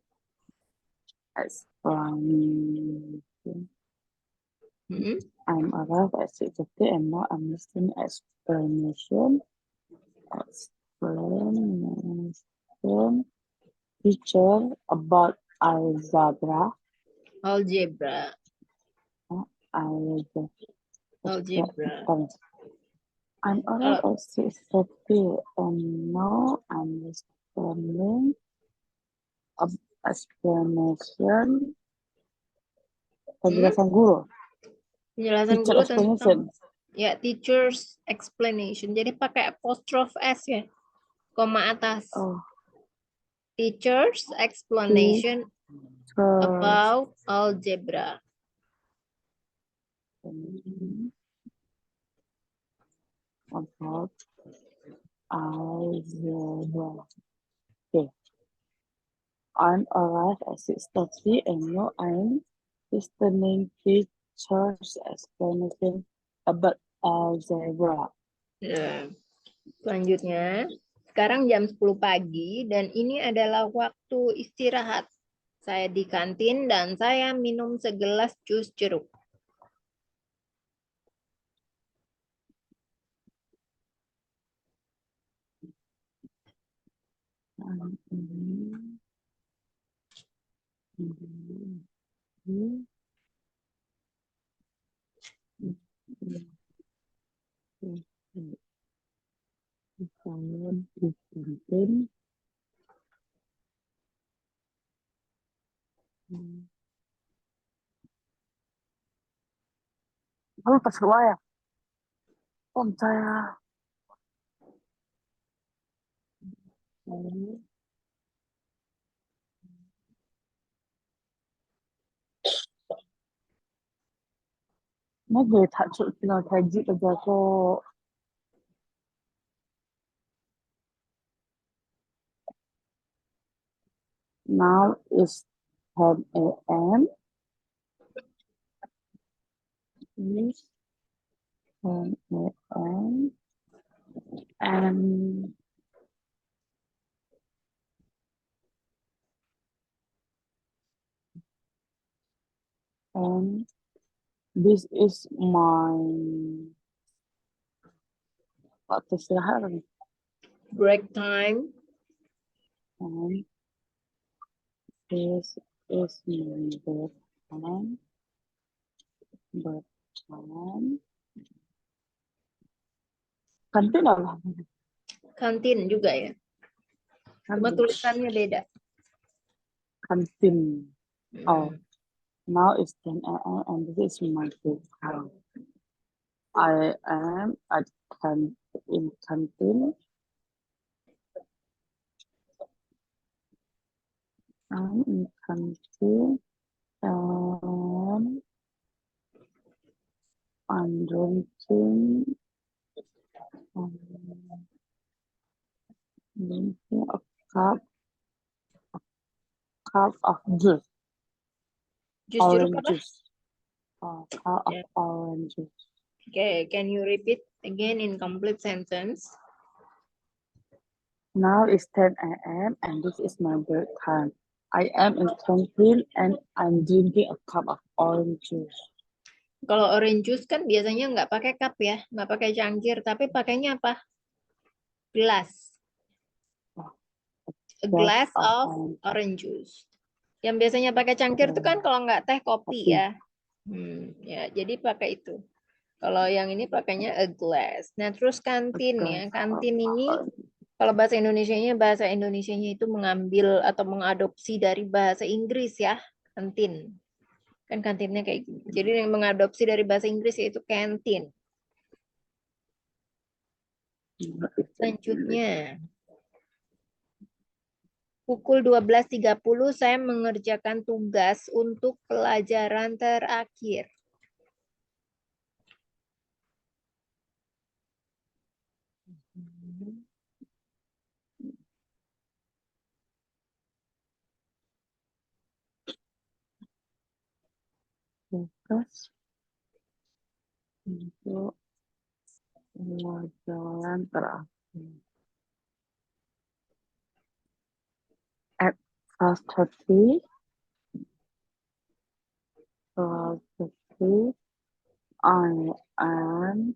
Explanation. I'm arrived at 6:30 and now I'm listening explanation. Explanation. Teacher about algebra. Algebra. Algebra. I'm arrived at 6:30 and now I'm listening explanation. Penjelasan guru. Penjelasan Teacher guru explanation. tentang ya teacher's explanation. Jadi pakai apostrophe S ya. Koma atas. Oh. Teacher's explanation about algebra. About algebra. Okay. I'm arrived at 6:30 and now I'm listening teacher's explanation about algebra. Nah, selanjutnya, sekarang jam 10 pagi dan ini adalah waktu istirahat. Saya di kantin dan saya minum segelas jus jeruk. Halo, pas ya. Om saya. Mấy người thật sự là thầy dị bây giờ cô now is 10 a.m. Is 10 a.m. and this is my waktu istirahat. Break time. And this is my break time. Break time. Kantin apa? Kantin juga ya. Cuma tulisannya beda. Kantin. Oh, now it's 10 a.m. and this is my break time. I am in canteen. I'm in canteen and I'm drinking a cup of juice. Jus jeruk apa? A cup of orange juice. Okay, can you repeat again in complete sentence? Now it's 10 a.m. and this is my break time. I am in canteen and I'm drinking a cup of orange juice. Kalau orange juice kan biasanya nggak pakai cup ya, nggak pakai cangkir, tapi pakainya apa? Gelas. A glass of orange juice. Yang biasanya pakai cangkir itu kan kalau nggak teh kopi ya. Ya, jadi pakai itu. Kalau yang ini pakainya a glass. Nah, terus kantin ya. Kantin ini kalau bahasa Indonesianya itu mengambil atau mengadopsi dari bahasa Inggris ya, kantin. Kan kantinnya kayak gini. Jadi yang mengadopsi dari bahasa Inggris yaitu canteen. Selanjutnya, pukul 12.30 saya mengerjakan tugas untuk pelajaran terakhir. Tugas untuk pelajaran terakhir. At 12:30, I am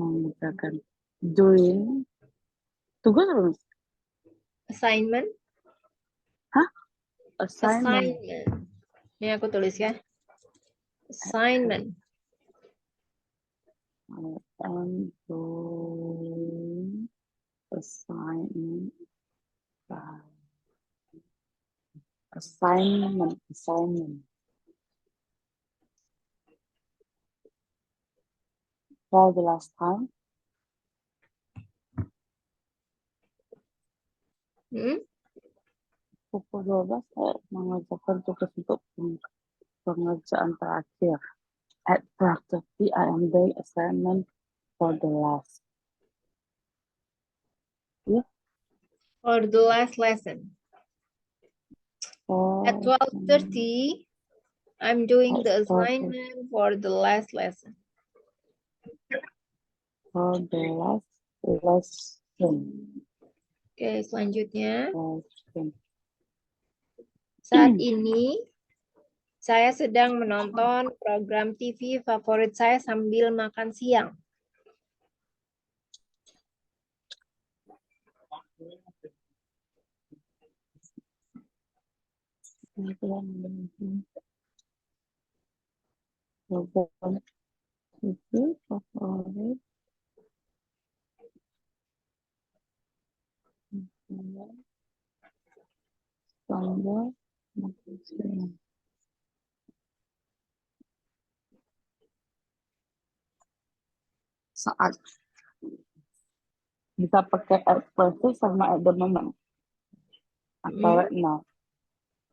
mengerjakan doing tugas apa? Assignment. Hah? Assignment. Ini aku tulis ya. Assignment. I am doing assignment. Assignment. For the last time. Pukul 12 saya mengerjakan tugas untuk pengerjaan terakhir. At 12:30, I am doing assignment for the last. Yeah. For the last lesson. At 12:30, I'm doing the assignment for the last lesson. For the last lesson. Oke, selanjutnya. Lesson. Saat ini, saya sedang menonton program TV favorit saya sambil makan siang. Program TV favorit. Sambil makan siang. Saat bisa pakai at present sama at the moment atau right now.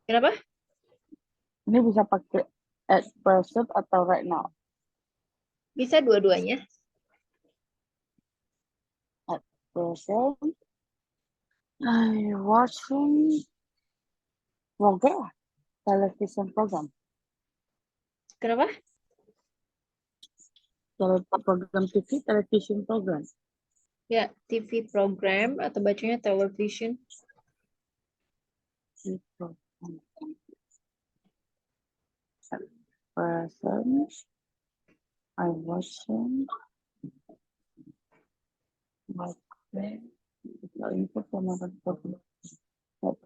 Kenapa? Ini bisa pakai at present atau right now. Bisa dua-duanya. At present, I watching program, television program. Kenapa? Program TV, television program. Ya, TV program atau bacanya television. At present, I watching at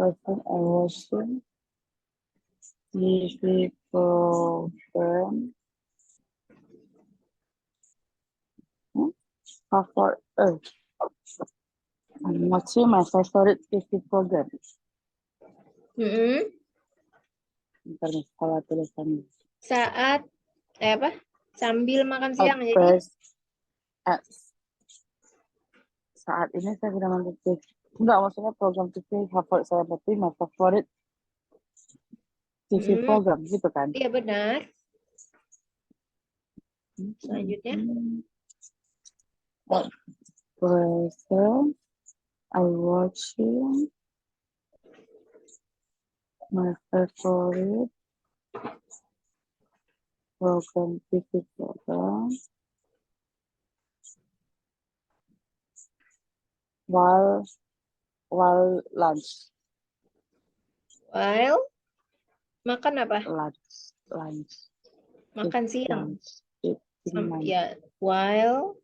present, I watching TV program. I'm watching my favorite TV program. Bentar nih, kalau tulisannya. Saat apa? Sambil makan siang jadi. Saat ini saya sedang menonton TV. Enggak, maksudnya program TV favorit saya, berarti my favorite TV program gitu kan? Iya benar. Selanjutnya. At present, I watching my favorite program TV program while lunch. While makan apa? Lunch. Makan siang. Lunch. Ya, while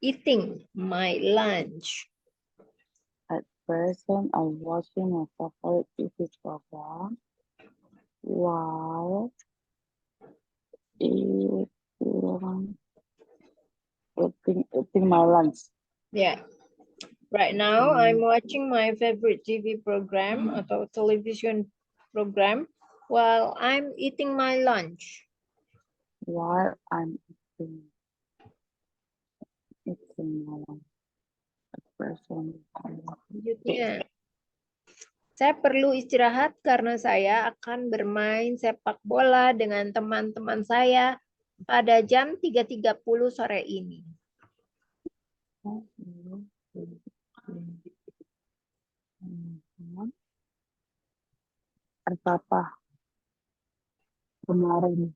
eating my lunch. At present, I'm watching my favorite TV program while eating my lunch. Yeah. Right now, I'm watching my favorite TV program atau television program while I'm eating my lunch. while I'm eating my lunch. Expression. Selanjutnya, saya perlu istirahat karena saya akan bermain sepak bola dengan teman-teman saya pada jam 3.30 sore ini. Apa? Kemarin.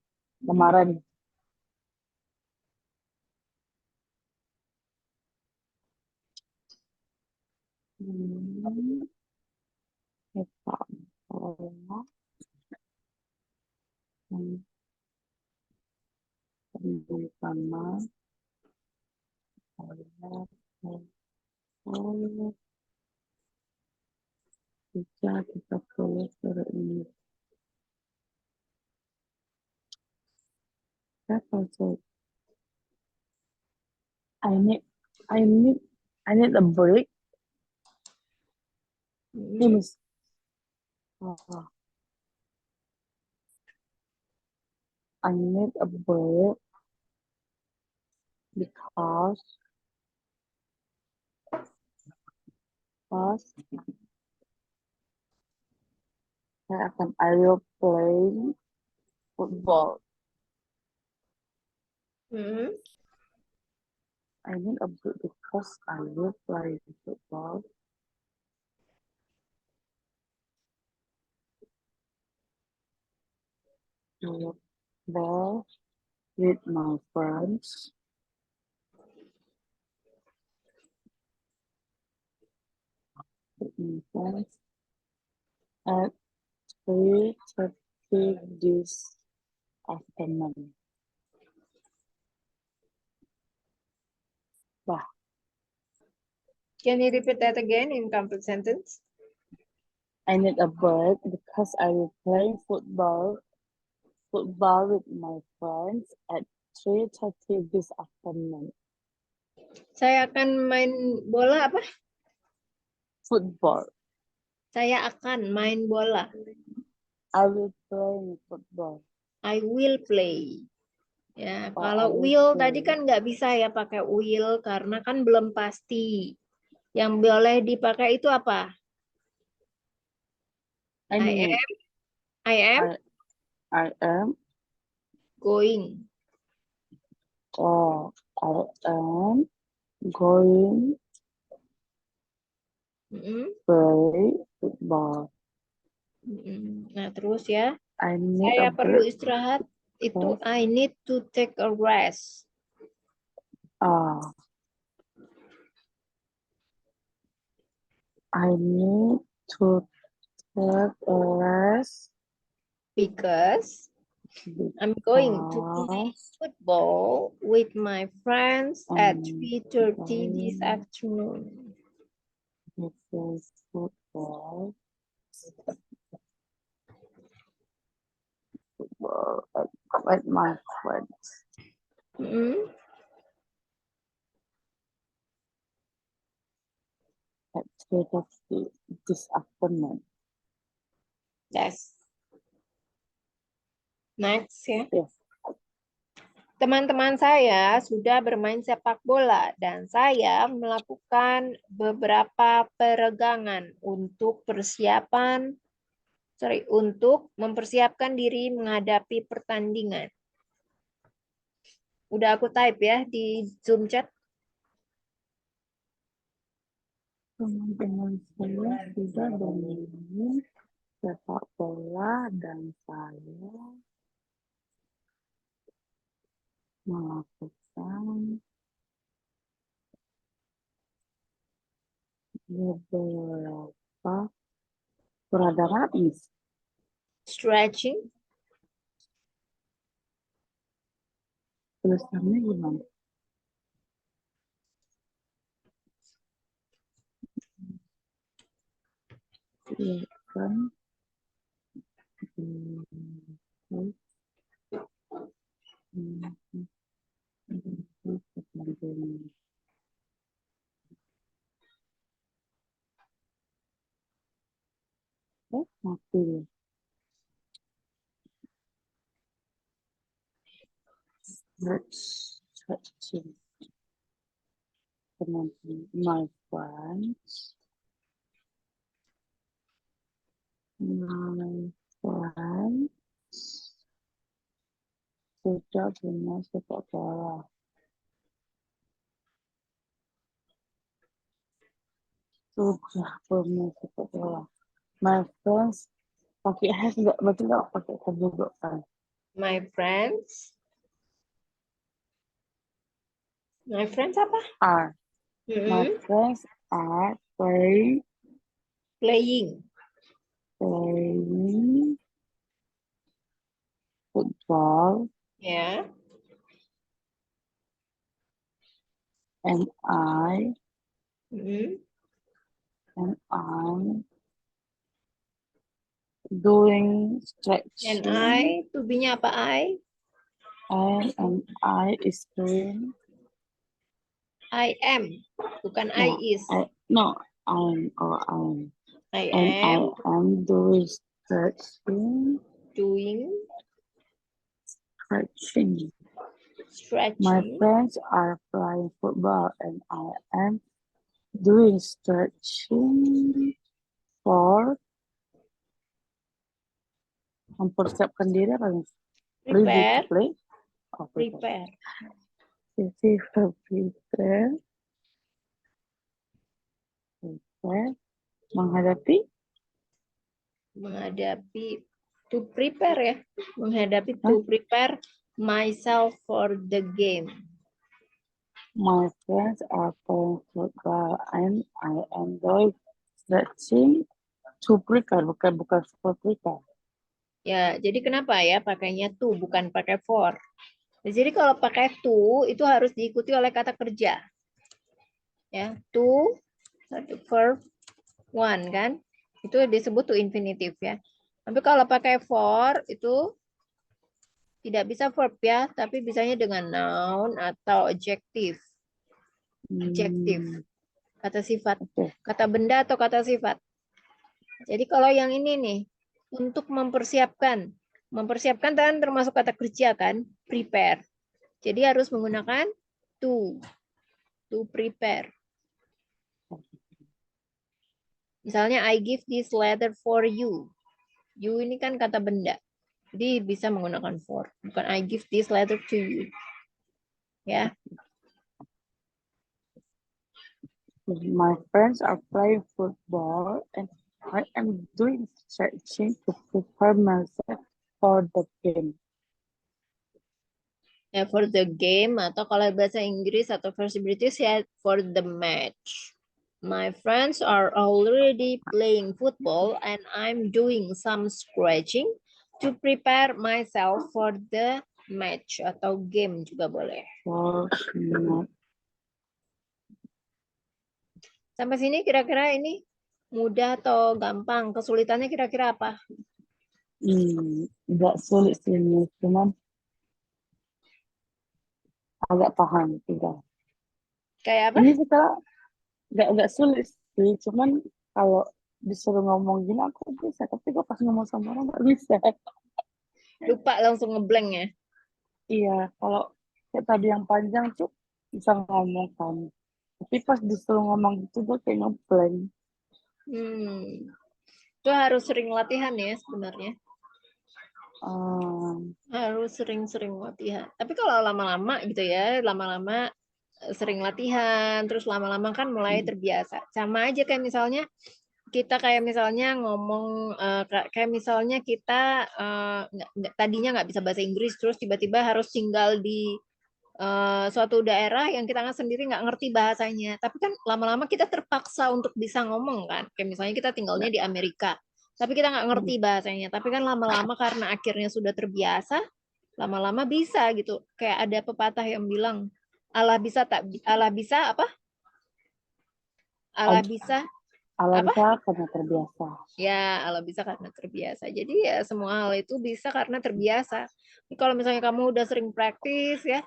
Sepak bola. Sama kita tulis sore ini. I need a break. Miss. I need a break because I will play football. I need a break because I will play football. Ball with my friends. At 3:30 this afternoon. Bah. Can you repeat that again in complete sentence? I need a break because I will play football with my friends at 3:30 this afternoon. Saya akan main bola apa? Football. Saya akan main bola. I will play football. I will play. Ya, kalau will tadi kan nggak bisa ya pakai will karena kan belum pasti. Yang boleh dipakai itu apa? I am going. Oh, I am going play football. Nah, terus ya. I Saya perlu istirahat. Itu I need to take a rest. I need to take a rest because I'm going to play football with my friends at 3:30 this afternoon. Football with my friends. At 3:30 this afternoon. Yes. Next ya. Yes. Teman-teman saya sudah bermain sepak bola dan saya melakukan beberapa peregangan untuk mempersiapkan diri menghadapi pertandingan. Udah aku type ya di Zoom chat. Teman-teman saya sudah bermain sepak bola dan saya melakukan beberapa peragangan Stretching. Tulisannya gimana? Iya kan? Mati. stretching. My friends sudah punya sepak bola. Sudah punya sepak bola. My friends pakai has nggak, betul nggak pakai has juga kan? My friends apa? Are. My friends are playing football. Ya. And I'm doing stretching. And I, to be-nya apa I? And I is doing. I am, bukan I is. No, I'm or I'm. I And am I am doing stretching. stretching. My friends are playing football and I am doing stretching for mempersiapkan diri apa nih? Ready to play? Oh, Prepare. Prepare. Menghadapi To prepare ya. Menghadapi to prepare myself for the game. My friends are playing football and I am doing stretching to prepare, bukan for prepare. Ya, jadi kenapa ya pakainya to bukan pakai for? Jadi kalau pakai to itu harus diikuti oleh kata kerja. Ya, to verb one kan? Itu disebut to infinitive ya. Tapi kalau pakai for itu tidak bisa verb ya, tapi bisanya dengan noun atau adjective. Kata sifat, kata benda atau kata sifat. Jadi kalau yang ini nih, untuk mempersiapkan kan termasuk kata kerja kan, prepare. Jadi harus menggunakan to prepare. Misalnya I give this letter for you. You ini kan kata benda. Jadi bisa menggunakan for, bukan I give this letter to you. Ya. My friends are playing football and I am doing stretching to prepare myself for the game. Ya, for the game atau kalau bahasa Inggris atau versi British ya for the match. My friends are already playing football and I'm doing some stretching to prepare myself for the match atau game juga boleh. Sampai sini kira-kira ini mudah atau gampang? Kesulitannya kira-kira apa? Nggak sulit sih, cuman agak paham tidak. Kayak apa? Ini kita nggak sulit sih, cuman kalau disuruh ngomong gini aku bisa, tapi kok pas ngomong sama orang nggak bisa. Lupa langsung ngeblank ya? Iya, kalau kayak tadi yang panjang tuh bisa ngomong kan. Tapi pas disuruh ngomong gitu gue kayak ngeblank. Itu harus sering latihan ya sebenarnya. Um, Harus sering-sering latihan. Tapi kalau lama-lama gitu ya, lama-lama sering latihan, terus lama-lama kan mulai terbiasa. Sama aja kayak misalnya kita ngomong kayak misalnya kita tadinya nggak bisa bahasa Inggris, terus tiba-tiba harus tinggal di suatu daerah yang kita sendiri nggak ngerti bahasanya. Tapi kan lama-lama kita terpaksa untuk bisa ngomong kan. Kayak misalnya kita tinggalnya di Amerika, tapi kita nggak ngerti bahasanya. Tapi kan lama-lama karena akhirnya sudah terbiasa, lama-lama bisa gitu. Kayak ada pepatah yang bilang, Allah bisa apa? Allah bisa karena terbiasa. Ya, Allah bisa karena terbiasa. Jadi ya semua hal itu bisa karena terbiasa. Kalau misalnya kamu udah sering praktis ya,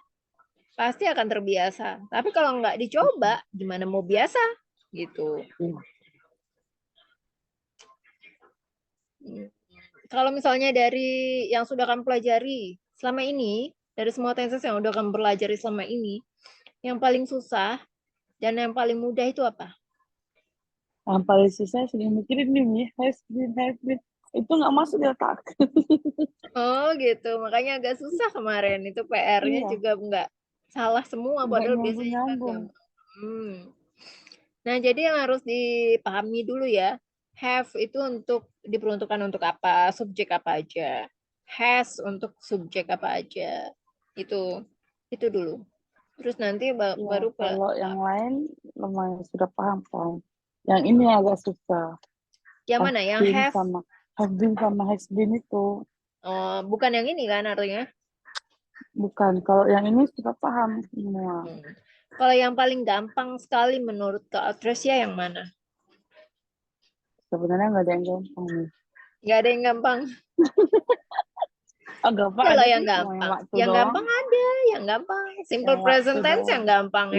pasti akan terbiasa. Tapi kalau nggak dicoba, gimana mau biasa? Gitu. Kalau misalnya dari yang sudah kamu pelajari selama ini, Dari semua tenses yang udah kamu pelajari selama ini, yang paling susah dan yang paling mudah itu apa? Yang paling susah sering mikirin nih, has been. Itu nggak masuk di otak. Oh gitu, makanya agak susah kemarin. Itu PR-nya Iya, juga nggak salah semua, nggak padahal biasanya kan nyambung-nyambung. gampang. Hmm. Nah, jadi yang harus dipahami dulu ya, have itu untuk diperuntukkan untuk apa, subjek apa aja. Has untuk subjek apa aja. Itu dulu. Terus nanti Ya, baru kalau yang lain lumayan sudah paham kan. Yang ini agak susah. yang Have mana? Yang been have. sama has been itu. Oh, bukan yang ini kan artinya. Bukan, kalau yang ini sudah paham semua. Hmm. Kalau yang paling gampang sekali menurut Kak Atresia yang mana? Sebenarnya nggak ada yang gampang nih. Nggak ada yang gampang. Oh, gampang Kalau ada yang sih, cuma yang gampang, waktu yang doang. gampang ada, yang gampang. Simple Yang waktu present tense yang doang. gampang ya.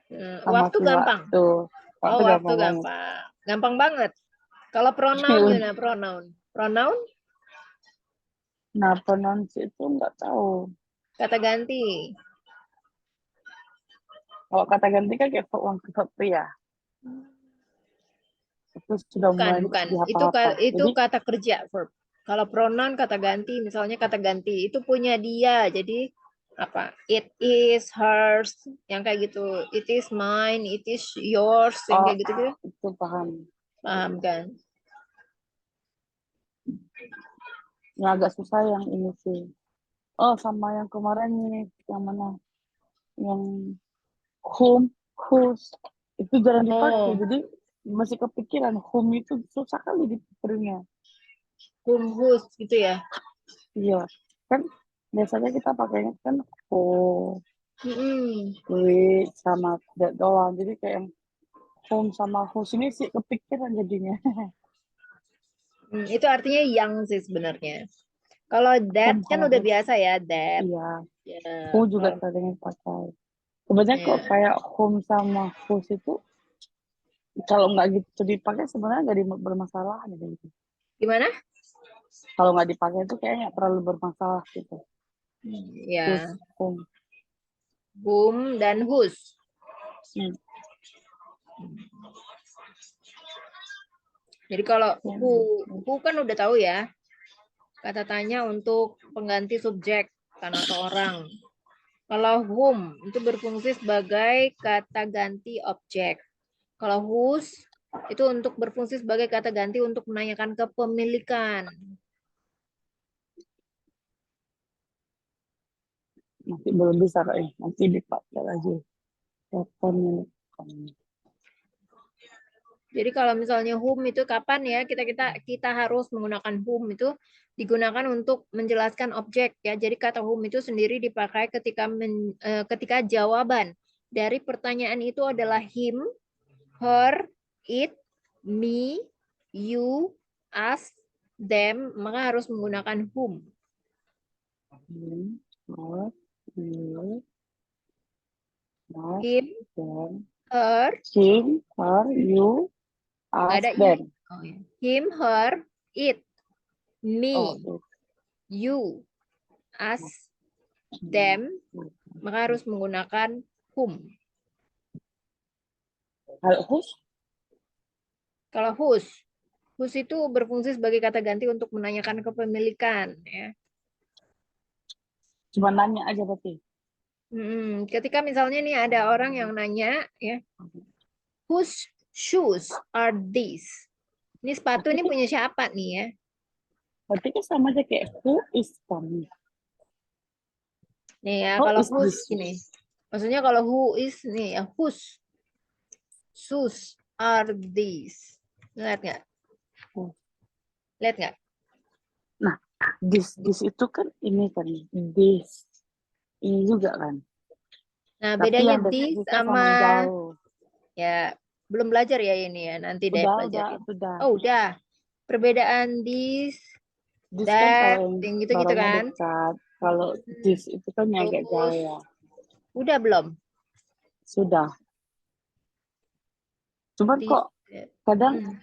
Iya, sama Waktu si gampang. waktu. Oh, Waktu waktu gampang banget. gampang. Gampang banget. Kalau pronoun gimana pronoun? Pronoun Nah, pronounce itu nggak tahu. kata ganti. Kalau kata ganti kan kayak verb one to verb two ya. Itu sudah Bukan, mulai bukan. dihafal-hafal. Itu Jadi, kata kerja verb. Kalau pronoun kata ganti, misalnya kata ganti itu punya dia. Jadi apa? It is hers, yang kayak gitu. It is mine, it is yours, yang oh, kayak gitu gitu. itu paham. Paham kan? Yang agak susah yang ini sih. Oh, sama yang kemarin nih, yang mana? Yang whom, whose. Itu jarang dipakai. Oh, Jadi, masih kepikiran. Whom itu susah kali dipikirnya. whom, whose gitu ya. Iya. Kan biasanya kita pakainya kan who, Mm-mm. which, sama that doang. Jadi kayak yang whom sama whose ini sih kepikiran jadinya. Itu artinya yang sih sebenarnya. Kalau that Whom kan sama udah whose. biasa ya, that. Iya. Ya, Who juga kalau sering pakai. Sebenarnya kok ya. kayak whom sama whose itu kalau nggak gitu dipakai sebenarnya nggak bermasalah gitu. Gimana? Kalau nggak dipakai itu kayaknya nggak terlalu bermasalah gitu. Whose, Ya, whom. whom dan whose. Hmm. Jadi kalau Hmm. who kan udah tahu ya, kata tanya untuk pengganti subjek kan atau orang. Kalau whom itu berfungsi sebagai kata ganti objek. Kalau whose itu untuk berfungsi sebagai kata ganti untuk menanyakan kepemilikan. Masih belum bisa kayaknya. Nanti dipakai lagi. Kepemilikan. Jadi kalau misalnya whom itu kapan ya kita harus menggunakan whom itu digunakan untuk menjelaskan objek ya. Jadi kata whom itu sendiri dipakai ketika jawaban dari pertanyaan itu adalah him, her, it, me, you, us, them, maka harus menggunakan whom. Hmm. Not, you, not, Him, them. her, Him, her, you, nggak us, ada i. them. Oh, ya. Him, her, it, Oh, me, itu. you, us, them, maka harus menggunakan whom. Kalau whose, Kalau whose itu berfungsi sebagai kata ganti untuk menanyakan kepemilikan. Ya. cuma nanya aja berarti. Ketika misalnya nih ada orang yang nanya, ya, whose shoes are these? Ini sepatu ini punya siapa nih ya? Berarti kan sama aja kayak who is kami. Nih ya, How kalau is whose this? ini, maksudnya kalau who is nih ya, whose shoes are these? Lihat nggak? Lihat nggak? Nah, this itu kan ini kan, this. Ini juga kan. Nah, Tapi bedanya yang this this kan sama sama yang jauh. ya belum belajar ya ini ya, nanti deh pelajarin. Udah. Oh, udah. Perbedaan this, This kan kalau that, yang yang gitu-gitu barunya kan? dekat. Kalau this itu kan yang agak jauh Terus ya. udah belum? Sudah. Cuman This, kok that. kadang Mm.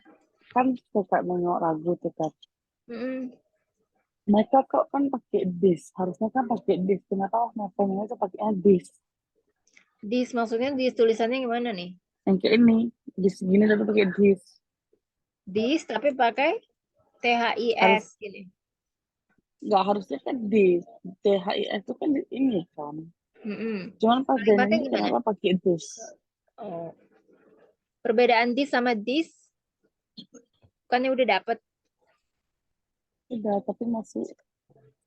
kan suka nengok lagu tuh kan. Mm-mm. Mereka kok kan pakai this, harusnya kan pakai this. Kenapa ngomongnya tuh pakainya this? This maksudnya this tulisannya gimana nih? Yang kayak ini, this gini tapi pakai this. This tapi pakai Harus THIS gini. nggak harusnya kan this. THIS itu kan ini kan. Cuman pas dan Kalimatnya ini gimana? kenapa pakai this? Oh. Perbedaan this sama this bukannya udah dapet? Udah, tapi masih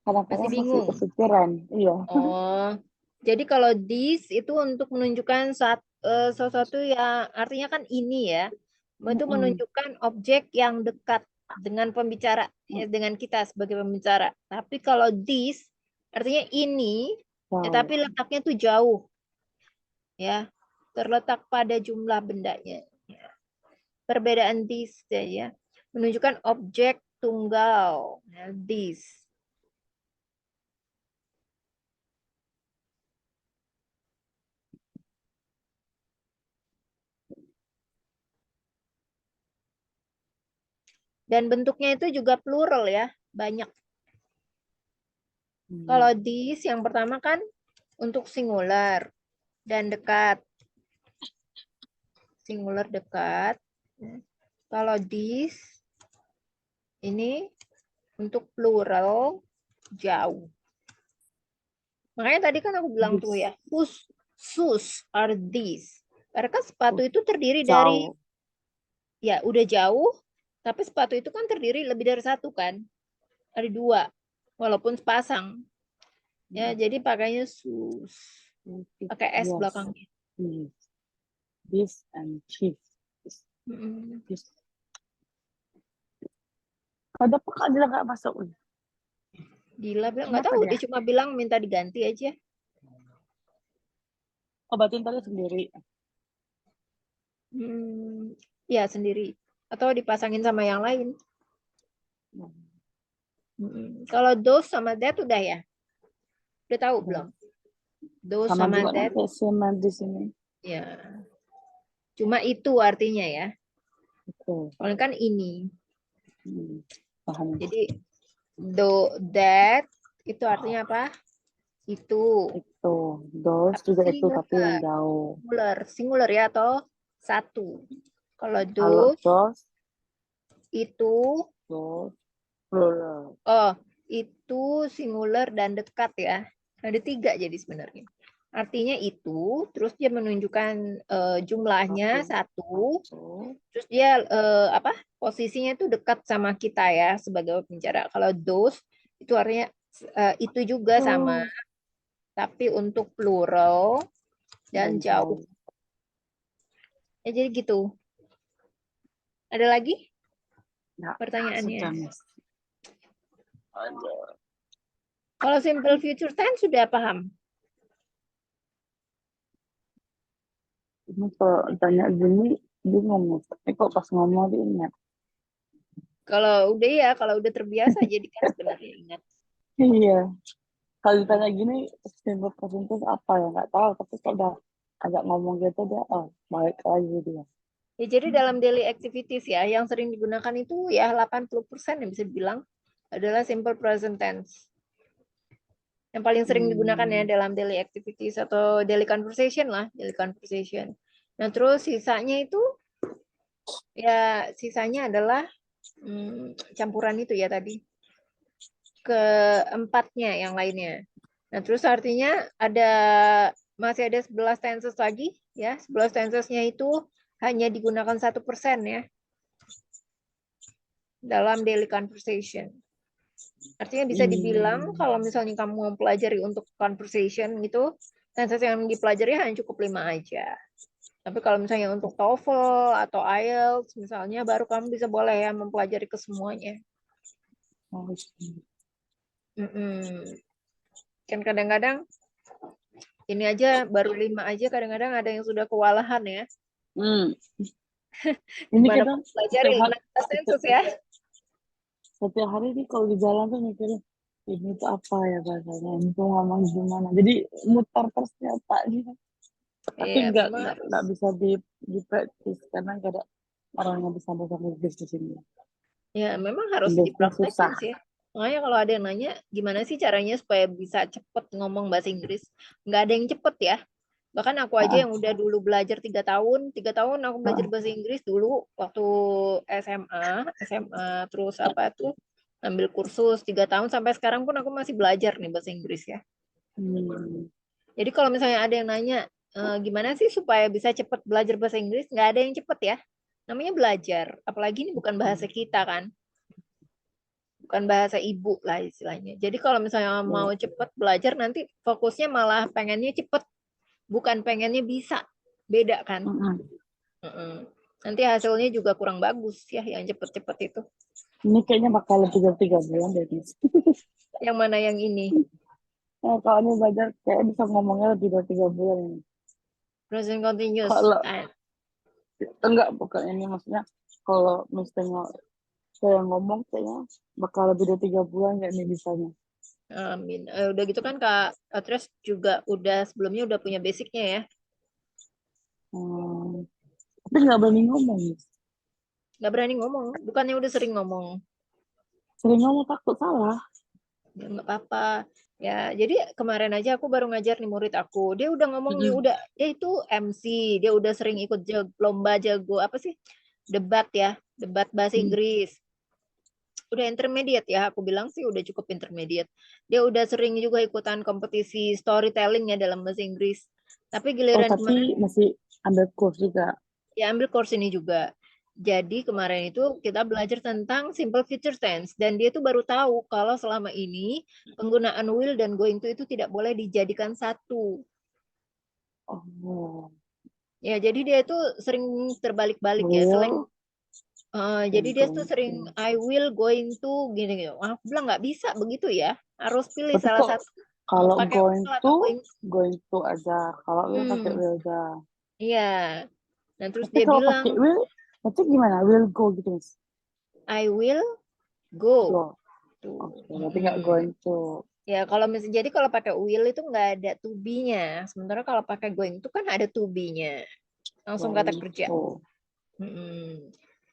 kadang-kadang masih bingung. kepikiran. Iya. Oh, jadi kalau this itu untuk menunjukkan sesuatu yang artinya kan ini ya, itu menunjukkan objek yang dekat dengan pembicara, ya, dengan kita sebagai pembicara. Tapi kalau this artinya ini, ya, Wow. tapi letaknya tuh jauh, ya, terletak pada jumlah bendanya. Ya. Perbedaan this ya, menunjukkan objek tunggal, ya, this. Dan bentuknya itu juga plural ya, banyak. Kalau this yang pertama kan untuk singular dan dekat. Singular dekat. Kalau this ini untuk plural jauh. Makanya tadi kan aku bilang tuh ya, whose shoes are these? Karena kan sepatu itu terdiri dari, ya udah jauh, tapi sepatu itu kan terdiri lebih dari satu kan. Ada dua, walaupun sepasang. Ya, jadi pakainya shoes. Pakai S belakangnya. This and chief. Ada apa dia nggak masuk? Dila bilang nggak tahu, dia cuma bilang minta diganti aja. Obatin tadi sendiri. Ya sendiri. Atau dipasangin sama yang lain. Kalau those sama that udah ya? Udah tahu belum? Those sama that. Sama di sini. Ya. Cuma itu artinya ya. Soalnya kan ini. Paham. Jadi that itu artinya apa? Itu. Those juga itu tapi yang jauh. Singular ya atau satu. Kalau those itu plural. Oh, itu singular dan dekat ya. Ada 3 jadi sebenarnya. Artinya itu, terus dia menunjukkan jumlahnya 1, terus dia posisinya itu dekat sama kita ya sebagai pembicara. Kalau those itu artinya itu juga sama, tapi untuk plural dan jauh. Ya jadi gitu. Ada lagi pertanyaannya? Kalau simple future tense sudah paham? Ini kalau tanya gini bingung. Kok pas ngomong diingat? Kalau udah terbiasa jadi kan sebenarnya ingat. Iya. Kalau ditanya gini simple present tense apa ya nggak tahu. Tapi kalau udah agak ngomong gitu dia balik lagi dia. Ya jadi dalam daily activities ya yang sering digunakan itu ya 80% yang bisa dibilang adalah simple present tense. Yang paling sering digunakan ya dalam daily activities atau daily conversation lah, daily conversation. Nah, terus sisanya adalah campuran itu ya tadi. Keempatnya yang lainnya. Nah, terus artinya masih ada 11 tenses lagi ya. 11 tensesnya itu hanya digunakan 1% ya dalam daily conversation. Artinya bisa dibilang kalau misalnya kamu mau pelajari untuk conversation gitu, tenses yang dipelajari hanya cukup 5 aja. Tapi kalau misalnya untuk TOEFL atau IELTS misalnya baru kamu bisa boleh ya mempelajari kesemuanya. Kan kadang-kadang ini aja baru 5 aja kadang-kadang ada yang sudah kewalahan ya. Ini kita pelajari 15 tenses ya. Setiap hari nih kalau di jalan tuh mikirin ini tuh apa ya bahasanya, itu ngomong gimana. Jadi mutar terus nyata gitu. Tapi nggak bisa di praktis karena nggak ada orang yang bisa bahasa Inggris di sini. Ya memang harus dipraktekkan sih. Makanya kalau ada yang nanya, gimana sih caranya supaya bisa cepet ngomong bahasa Inggris? Nggak ada yang cepet ya. Bahkan aku aja Ah, yang udah dulu belajar 3 tahun aku belajar ah, bahasa Inggris dulu waktu SMA, terus apa tuh ambil kursus 3 tahun sampai sekarang pun aku masih belajar nih bahasa Inggris ya. hmm. Jadi kalau misalnya ada yang nanya, gimana sih supaya bisa cepet belajar bahasa Inggris? Nggak ada yang cepet ya. Namanya belajar. Apalagi ini bukan bahasa kita kan. Bukan bahasa ibu lah istilahnya. Jadi kalau misalnya mau Ya. cepet belajar nanti fokusnya malah pengennya cepet, bukan pengennya bisa. Beda kan? Mm-mm. Mm-mm. Nanti hasilnya juga kurang bagus ya yang cepet-cepet itu. Ini kayaknya bakal lebih dari 3 bulan deh, Miss. Yang mana yang ini? Kalau ini belajar kayak bisa ngomongnya lebih dari 3 bulan ini. Present continuous. Kalau enggak, bukan ini maksudnya kalau misalnya saya ngomong kayaknya bakal lebih dari 3 bulan kayak ini bisanya. Amin. Udah gitu kan Kak Atres juga udah sebelumnya udah punya basicnya ya. Hmm. Tapi nggak berani ngomong, Miss. Nggak berani ngomong. Bukannya udah sering ngomong. Sering ngomong takut salah. Ya nggak apa-apa. Ya, jadi kemarin aja aku baru ngajar nih murid aku. Dia udah ngomong nih, Mm-mm. udah dia itu MC, dia udah sering ikut lomba jago apa sih? Debat ya, debat bahasa Mm. Inggris. Udah intermediate ya, aku bilang sih udah cukup intermediate. Dia udah sering juga ikutan kompetisi storytelling ya dalam bahasa Inggris. Tapi Oh, giliran tapi kemarin masih ambil course juga. ya ambil course ini juga. Jadi kemarin itu kita belajar tentang simple future tense dan dia tuh baru tahu kalau selama ini penggunaan will dan going to itu tidak boleh dijadikan satu. Oh, Ya, jadi dia itu sering terbalik-balik ya. will Jadi and dia tuh going sering to. I will going to gini gitu. Wah, aku bilang nggak bisa begitu ya. Harus pilih Tapi salah kok satu. kalau Pakai will atau going. going to aja. Kalau will pakai Hmm, will aja. iya. Nah, terus Tapi dia kalau bilang pakai will, nanti gimana? Will go gitu, Miss. I will go. Go. Tuh. Oke, berarti nggak Mm-mm. going to. Ya, kalau misalnya jadi kalau pakai will itu nggak ada to be-nya. Sementara kalau pakai going itu kan ada to be-nya. Langsung kata Going kerja. to. Mm-mm.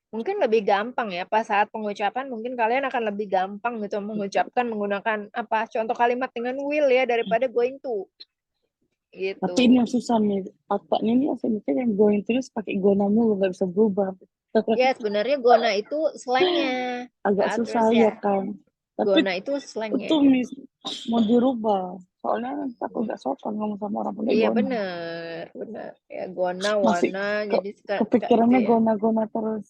Mungkin lebih gampang ya, pas saat pengucapan mungkin kalian akan lebih gampang gitu mengucapkan menggunakan apa contoh kalimat dengan will ya daripada going to Tapi ini gitu. yang susah nih. Otaknya ini asal mikir yang going terus pakai gona mulu, nggak bisa berubah. Ya sebenarnya gona itu slangnya Agak Kak susah Atras ya. ya kan. Tapi Gona itu slangnya. itu Miss, mau dirubah. Soalnya nanti aku Hmm. gak sopan ngomong sama orang pakai Iya gona. benar, benar. Ya gona, Masih wana, ke jadi itu kepikirannya ya. gona-gona terus.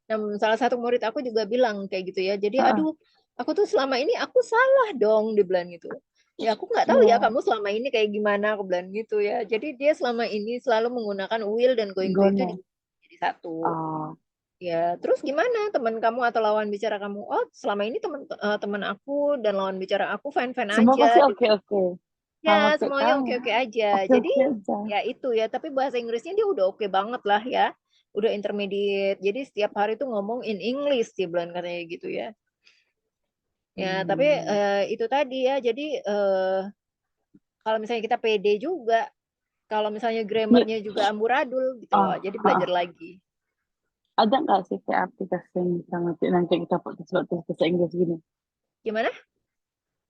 Nah, salah satu murid aku juga bilang kayak gitu ya. Jadi Ah, aduh, aku tuh selama ini aku salah dong dibilang gitu. Ya aku nggak tahu ya iya, kamu selama ini kayak gimana aku bilang gitu ya. Jadi dia selama ini selalu menggunakan will dan going to itu gona. jadi satu. Ah, Ya, terus gimana teman kamu atau lawan bicara kamu? Oh, selama ini teman aku dan lawan bicara aku fine-fine semua aja. pasti oke-oke. Ya, Sama kayak semuanya kamu. oke-oke aja. Jadi Oke-oke aja. ya itu ya, tapi bahasa Inggrisnya dia udah oke banget lah ya. Udah intermediate. Jadi setiap hari tuh ngomong in English dia bilang katanya gitu ya. Ya, tapi Hmm. itu tadi ya. Jadi kalau misalnya kita pede juga, kalau misalnya Ini, grammarnya juga amburadul gitu loh. ah, Jadi belajar ah. lagi. Ada nggak sih kayak aplikasi yang bisa nanti kita pakai surat tulis bahasa Inggris gini? Gimana?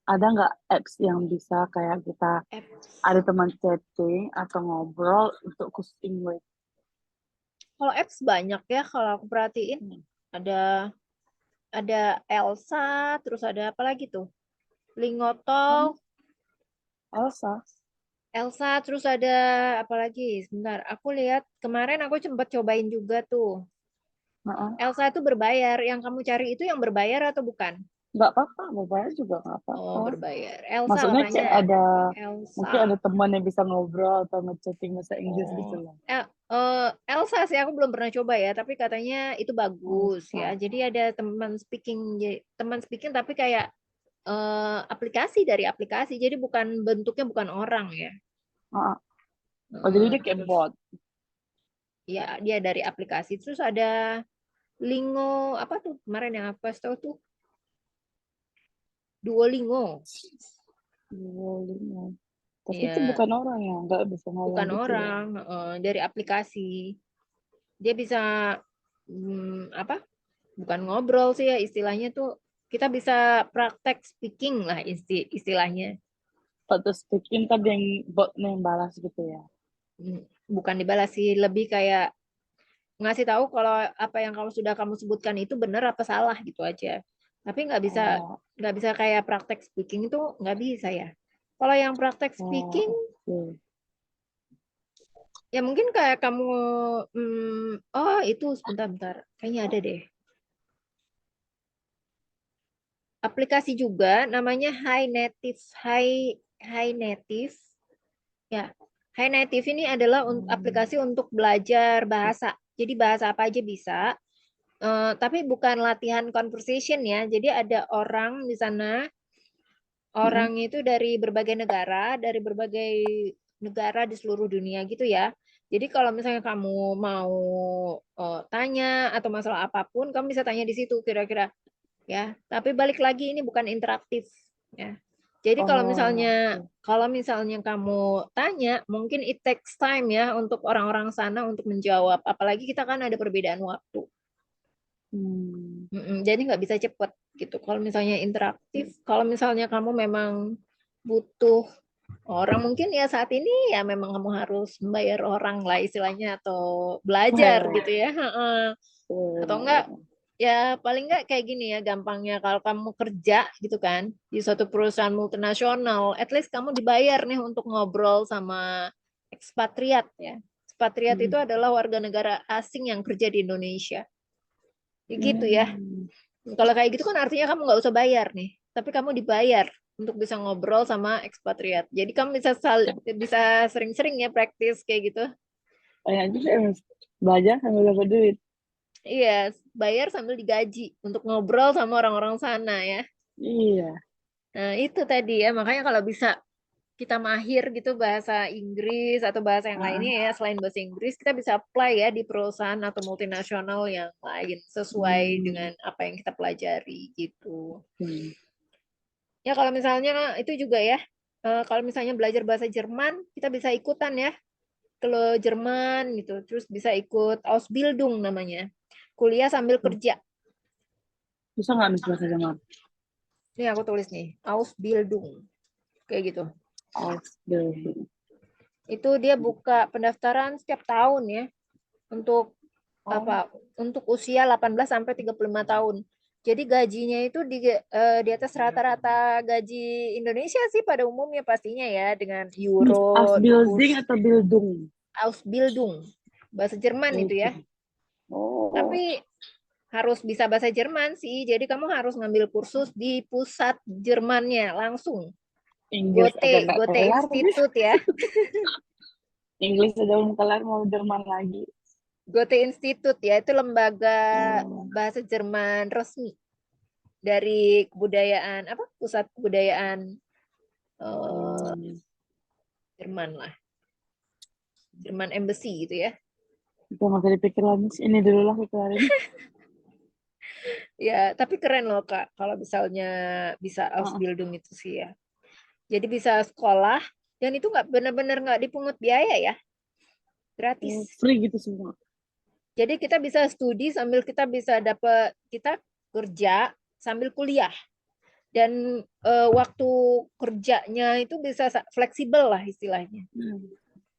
Ada nggak apps yang bisa kayak kita Apps. ada teman chatting atau ngobrol untuk khusus English? Kalau apps banyak ya kalau aku perhatiin. Hmm. Ada ada Elsa, terus ada apa lagi tuh? Kan Lingotalk, Elsa. Elsa, terus ada apa lagi? Sebentar, aku lihat kemarin aku sempat cobain juga tuh. Heeh. Elsa itu berbayar. Yang kamu cari itu yang berbayar atau bukan? Nggak apa-apa, mau bayar juga nggak Oh, apa-apa. berbayar. Elsa Maksudnya katanya. kayak ada, mungkin ada Elsa. teman yang bisa ngobrol atau ngechatting bahasa Inggris Oh, gitu loh. Elsa sih aku belum pernah coba ya, tapi katanya itu bagus ya. Elsa. Jadi ada teman speaking tapi kayak aplikasi dari aplikasi. Jadi bukan bentuknya bukan orang ya. Heeh. Oh, jadi dia kayak Terus bot. ya dia dari aplikasi. Terus ada Lingo apa tuh kemarin yang aku kasih tahu tuh Duolingo. Duolingo. Tapi itu Ya, bukan orang ya, nggak bisa ngomong bukan gitu ya. orang dari aplikasi. Dia bisa apa? Bukan ngobrol sih ya istilahnya tuh kita bisa praktek speaking lah istilahnya. Waktu speaking tadi yang botnya yang balas gitu ya. Bukan dibalas sih, lebih kayak ngasih tahu kalau apa yang kamu sebutkan itu benar apa salah gitu aja. Tapi Oh, nggak bisa kayak praktek speaking itu nggak bisa ya. Kalau yang praktek speaking oke. ya mungkin kayak kamu oh itu sebentar kayaknya ada deh. Aplikasi juga namanya High Native ya. High Native ini adalah aplikasi untuk belajar bahasa. Jadi bahasa apa aja bisa. Tapi bukan latihan conversation ya. Jadi ada orang di sana, Mm-mm. orang itu dari berbagai negara di seluruh dunia gitu ya. Jadi kalau misalnya kamu mau tanya atau masalah apapun, kamu bisa tanya di situ kira-kira ya. Tapi balik lagi ini bukan interaktif ya. Jadi Oh, oke. kalau misalnya kamu tanya, mungkin it takes time ya untuk orang-orang sana untuk menjawab. Apalagi kita kan ada perbedaan waktu. Hmm. Jadi nggak bisa cepet gitu. Kalau misalnya interaktif, kalau misalnya kamu memang butuh orang mungkin ya saat ini ya memang kamu harus membayar orang lah istilahnya atau belajar gitu ya. Heeh. Atau enggak Benar-benar. ya paling enggak kayak gini ya gampangnya kalau kamu kerja gitu kan di suatu perusahaan multinasional, at least kamu dibayar nih untuk ngobrol sama ekspatriat ya. Ekspatriat itu Hmm. adalah warga negara asing yang kerja di Indonesia. Ya gitu ya. Hmm. Kalau kayak gitu kan artinya kamu nggak usah bayar nih, tapi kamu dibayar untuk bisa ngobrol sama ekspatriat. Jadi kamu bisa sering-sering ya praktis kayak gitu. Banyak juga yang belajar sambil dapat duit. Iya, bayar sambil digaji untuk ngobrol sama orang-orang sana ya. Iya. Nah, itu tadi ya, makanya kalau bisa kita mahir gitu bahasa Inggris atau bahasa yang lainnya Ah. ya, selain bahasa Inggris, kita bisa apply ya di perusahaan atau multinasional yang lain sesuai Hmm. dengan apa yang kita pelajari gitu. Hmm. Ya kalau misalnya itu juga ya, kalau misalnya belajar bahasa Jerman, kita bisa ikutan ya ke Jerman gitu. Terus bisa ikut Ausbildung namanya. Kuliah sambil kerja. Bisa nggak nih bahasa Jerman? Ini aku tulis nih, Ausbildung. Kayak gitu. Ausbildung. Itu dia buka pendaftaran setiap tahun ya untuk Oh, apa? Untuk usia 18 sampai 35 tahun. Jadi gajinya itu di atas rata-rata gaji Indonesia sih pada umumnya pastinya ya dengan euro, Ausbildung kurs atau Bildung? Ausbildung. Bahasa Jerman itu ya. Bildung. Oh, Tapi harus bisa bahasa Jerman sih. Jadi kamu harus ngambil kursus di pusat Jermannya langsung. Inggris aja nggak Goethe kelar tapi Institute ya. Inggris aja belum kelar mau Jerman lagi. Goethe Institute ya, itu lembaga Oh, bahasa Jerman resmi dari kebudayaan apa? Pusat kebudayaan eh, hmm. Jerman lah. Jerman Embassy gitu ya. Itu nggak usah dipikir lagi. Ini dulu lah dikelarin. Ya, tapi keren loh Kak kalau misalnya bisa Ah, Ausbildung itu sih ya. Jadi bisa sekolah dan itu nggak benar-benar nggak dipungut biaya ya, gratis. free gitu semua. Jadi kita bisa studi sambil kita bisa dapat kita kerja sambil kuliah dan waktu kerjanya itu bisa fleksibel lah istilahnya. Hmm.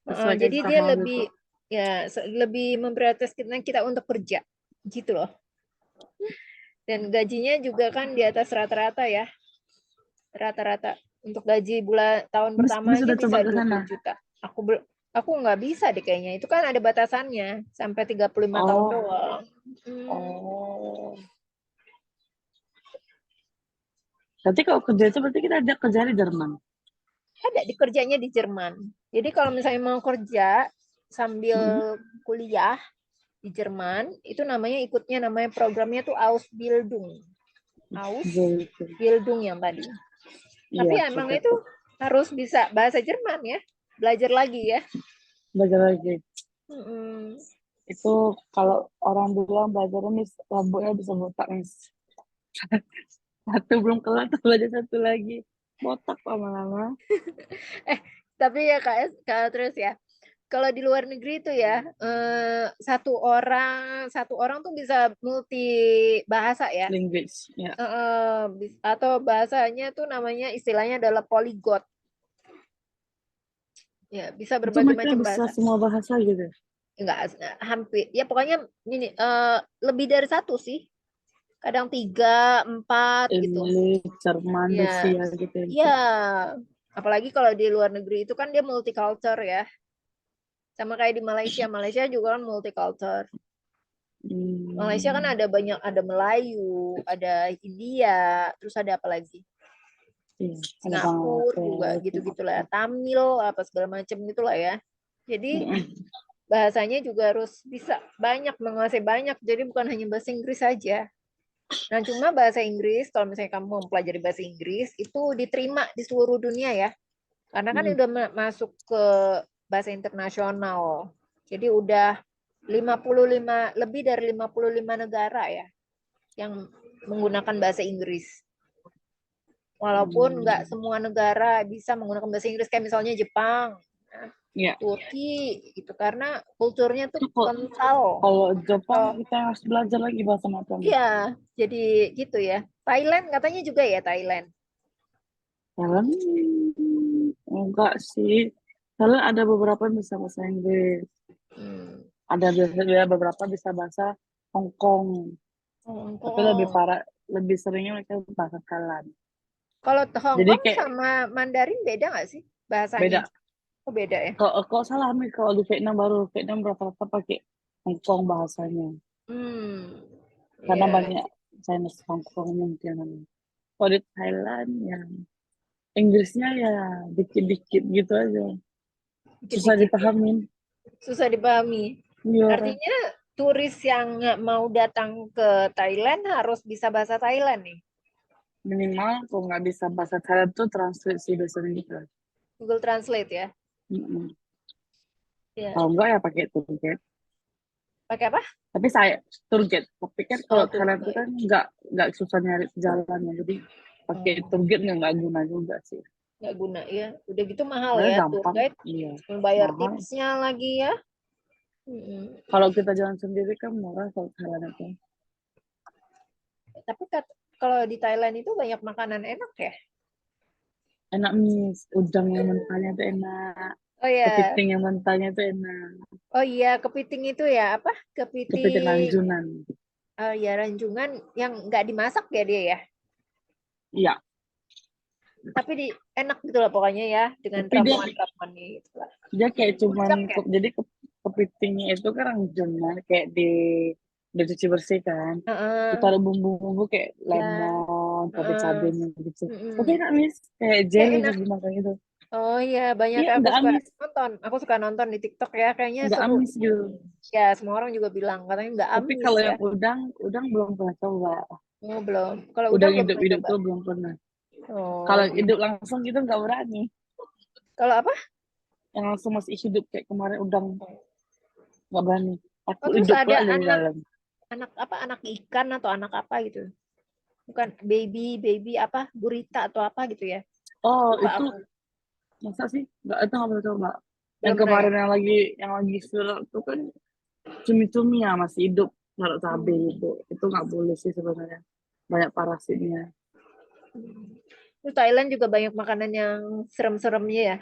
Sesuai kayak Jadi kita dia mau gitu. lebih memprioritaskan kita untuk kerja gitu loh. Dan gajinya juga kan di atas rata-rata ya, rata-rata untuk gaji bulan tahun pertama Mas aja sudah coba bisa ke sana. 20 juta. Aku nggak bisa deh kayaknya. Itu kan ada batasannya sampai 35 tahun Oh, doang. Hmm. oh. Berarti kalau kerja itu berarti kita ada kerja di Jerman. Ada di kerjanya di Jerman. Jadi kalau misalnya mau kerja sambil Mm-mm. kuliah di Jerman, itu namanya programnya tuh Ausbildung. Gitu. Ausbildung yang tadi. Tapi Iya, ya aku emang itu catat. harus bisa bahasa Jerman ya. Belajar lagi ya. Belajar lagi. Mm-mm. Itu kalau orang bilang belajarnya nih rambutnya bisa botak nih. Satu belum kelar tuh belajar satu lagi. Botak lama-lama. Eh, tapi ya Kak, terus ya. kalau di luar negeri itu ya satu orang tuh bisa multi bahasa ya. Language, ya. Atau bahasanya tuh namanya istilahnya adalah polyglot. Ya, bisa Itu berbagai mereka macam bisa bahasa. semua bahasa gitu. Enggak, hampir. Ya pokoknya ini lebih dari satu sih. Kadang 3, 4 gitu. Inggris, Jerman, Ya, Rusia gitu. ya. Apalagi kalau di luar negeri itu kan dia multicultural ya. Sama kayak di Malaysia. Malaysia juga kan multicultural. Malaysia kan Hmm, ada banyak, ada Melayu, ada India, terus ada apa lagi? iya, ada Singapura juga Bangladesh, gitu-gitulah, Singapura. Tamil apa segala macam gitulah ya. Jadi Mm-mm. bahasanya juga harus bisa banyak, menguasai banyak. Jadi bukan hanya bahasa Inggris saja. Nah, cuma bahasa Inggris, kalau misalnya kamu mempelajari bahasa Inggris, itu diterima di seluruh dunia ya. Karena kan Mm-mm. udah masuk ke bahasa internasional. Jadi udah 55, lebih dari 55 negara ya yang menggunakan bahasa Inggris. Walaupun nggak Hmm, semua negara bisa menggunakan bahasa Inggris, kayak misalnya Jepang, nah, ya. Turki, gitu. Karena kulturnya tuh Itu kok kental. kalau Jepang Kental. kita harus belajar lagi bahasa matanya. Iya, jadi gitu ya. Thailand katanya juga ya, Thailand. Thailand enggak sih. Thailand ada beberapa yang bisa bahasa Inggris. Hmm. Ada beberapa bisa bahasa Hong Kong. Hong Tapi lebih Kong. parah, lebih seringnya mereka bahasa Thailand. Kalau Hong Jadi Kong kayak sama Mandarin beda nggak sih bahasanya? beda. Oh beda ya. Kalau salah nih, kalau di Vietnam baru Vietnam rata-rata pakai Hong Kong bahasanya. Hmm. Karena Ya, banyak Chinese Hong Kong mungkin. Kalau di Thailand ya Inggrisnya ya dikit-dikit gitu aja. Susah dikit-dikit ya. dipahamin. Susah dipahami. Iya, Artinya turis yang mau datang ke Thailand harus bisa bahasa Thailand nih. minimal kalau nggak bisa bahasa Thailand tuh translate sih biasanya gitu. Google Translate ya. Mm-mm. Ya. Kalau enggak ya pakai tour guide. Pakai apa? Tapi saya tour guide. Tapi kan kalau Oh, tour Thailand itu guide. kan nggak susah nyari jalannya. Jadi pakai Oh, tour guide nggak guna juga sih. nggak guna ya. Udah gitu mahal Soalnya ya tour gampang, guide. iya, Bayar mahal. tipsnya lagi ya. Mm-mm. Kalau kita jalan sendiri kan murah kalau Thailand itu. Tapi kalau di Thailand itu banyak makanan enak ya. Enak mis, udang yang mentahnya tuh enak, Oh ya, kepiting yang mentahnya tuh enak, oh iya, kepiting itu ya apa? kepiting Kepiting, lanjunan. ya ranjungan yang nggak dimasak ya dia ya. Iya, Tapi enak gitu lah pokoknya ya dengan tapi dia ramuan-ramuannya gitu lah. dia kayak cuman Rujak ya. jadi kepitingnya itu kan lanjunan kayak di cuci bersih kan. Heeh, Ditaruh bumbu-bumbu kayak ya. lemon, Heeh. cabai-cabainya gitu. Tapi Mm-mm. enak mis, kayak Ya jelly pas enak. dimakan gitu. Oh iya, banyak Iya, aku nggak suka amis, nonton. Aku suka nonton di TikTok ya, kayaknya nggak seru. amis gitu. Ya, semua orang juga bilang katanya nggak Tapi amis kalau ya. yang udang belum pernah coba. Oh, belum. Kalau udang Udang belum pernah hidup-hidup coba. tuh belum pernah. Oh, Kalau gitu. hidup langsung gitu nggak berani. Kalau apa? Yang langsung masih hidup kayak kemarin udang nggak berani. Aku Oh, terus hidup ada pula dari anak dalam. anak apa? Anak ikan atau anak apa gitu? Bukan baby baby apa? Gurita atau apa gitu ya? Oh Lupa itu aku. masa sih? Nggak itu nggak pernah coba. Yang Belum pernah ya? kemarin yang lagi viral itu kan cumi-cumi ya masih hidup naruh cabai Hmm. gitu. Itu nggak boleh sih sebenarnya. Banyak parasitnya. Terus Thailand juga banyak makanan yang serem-seremnya ya.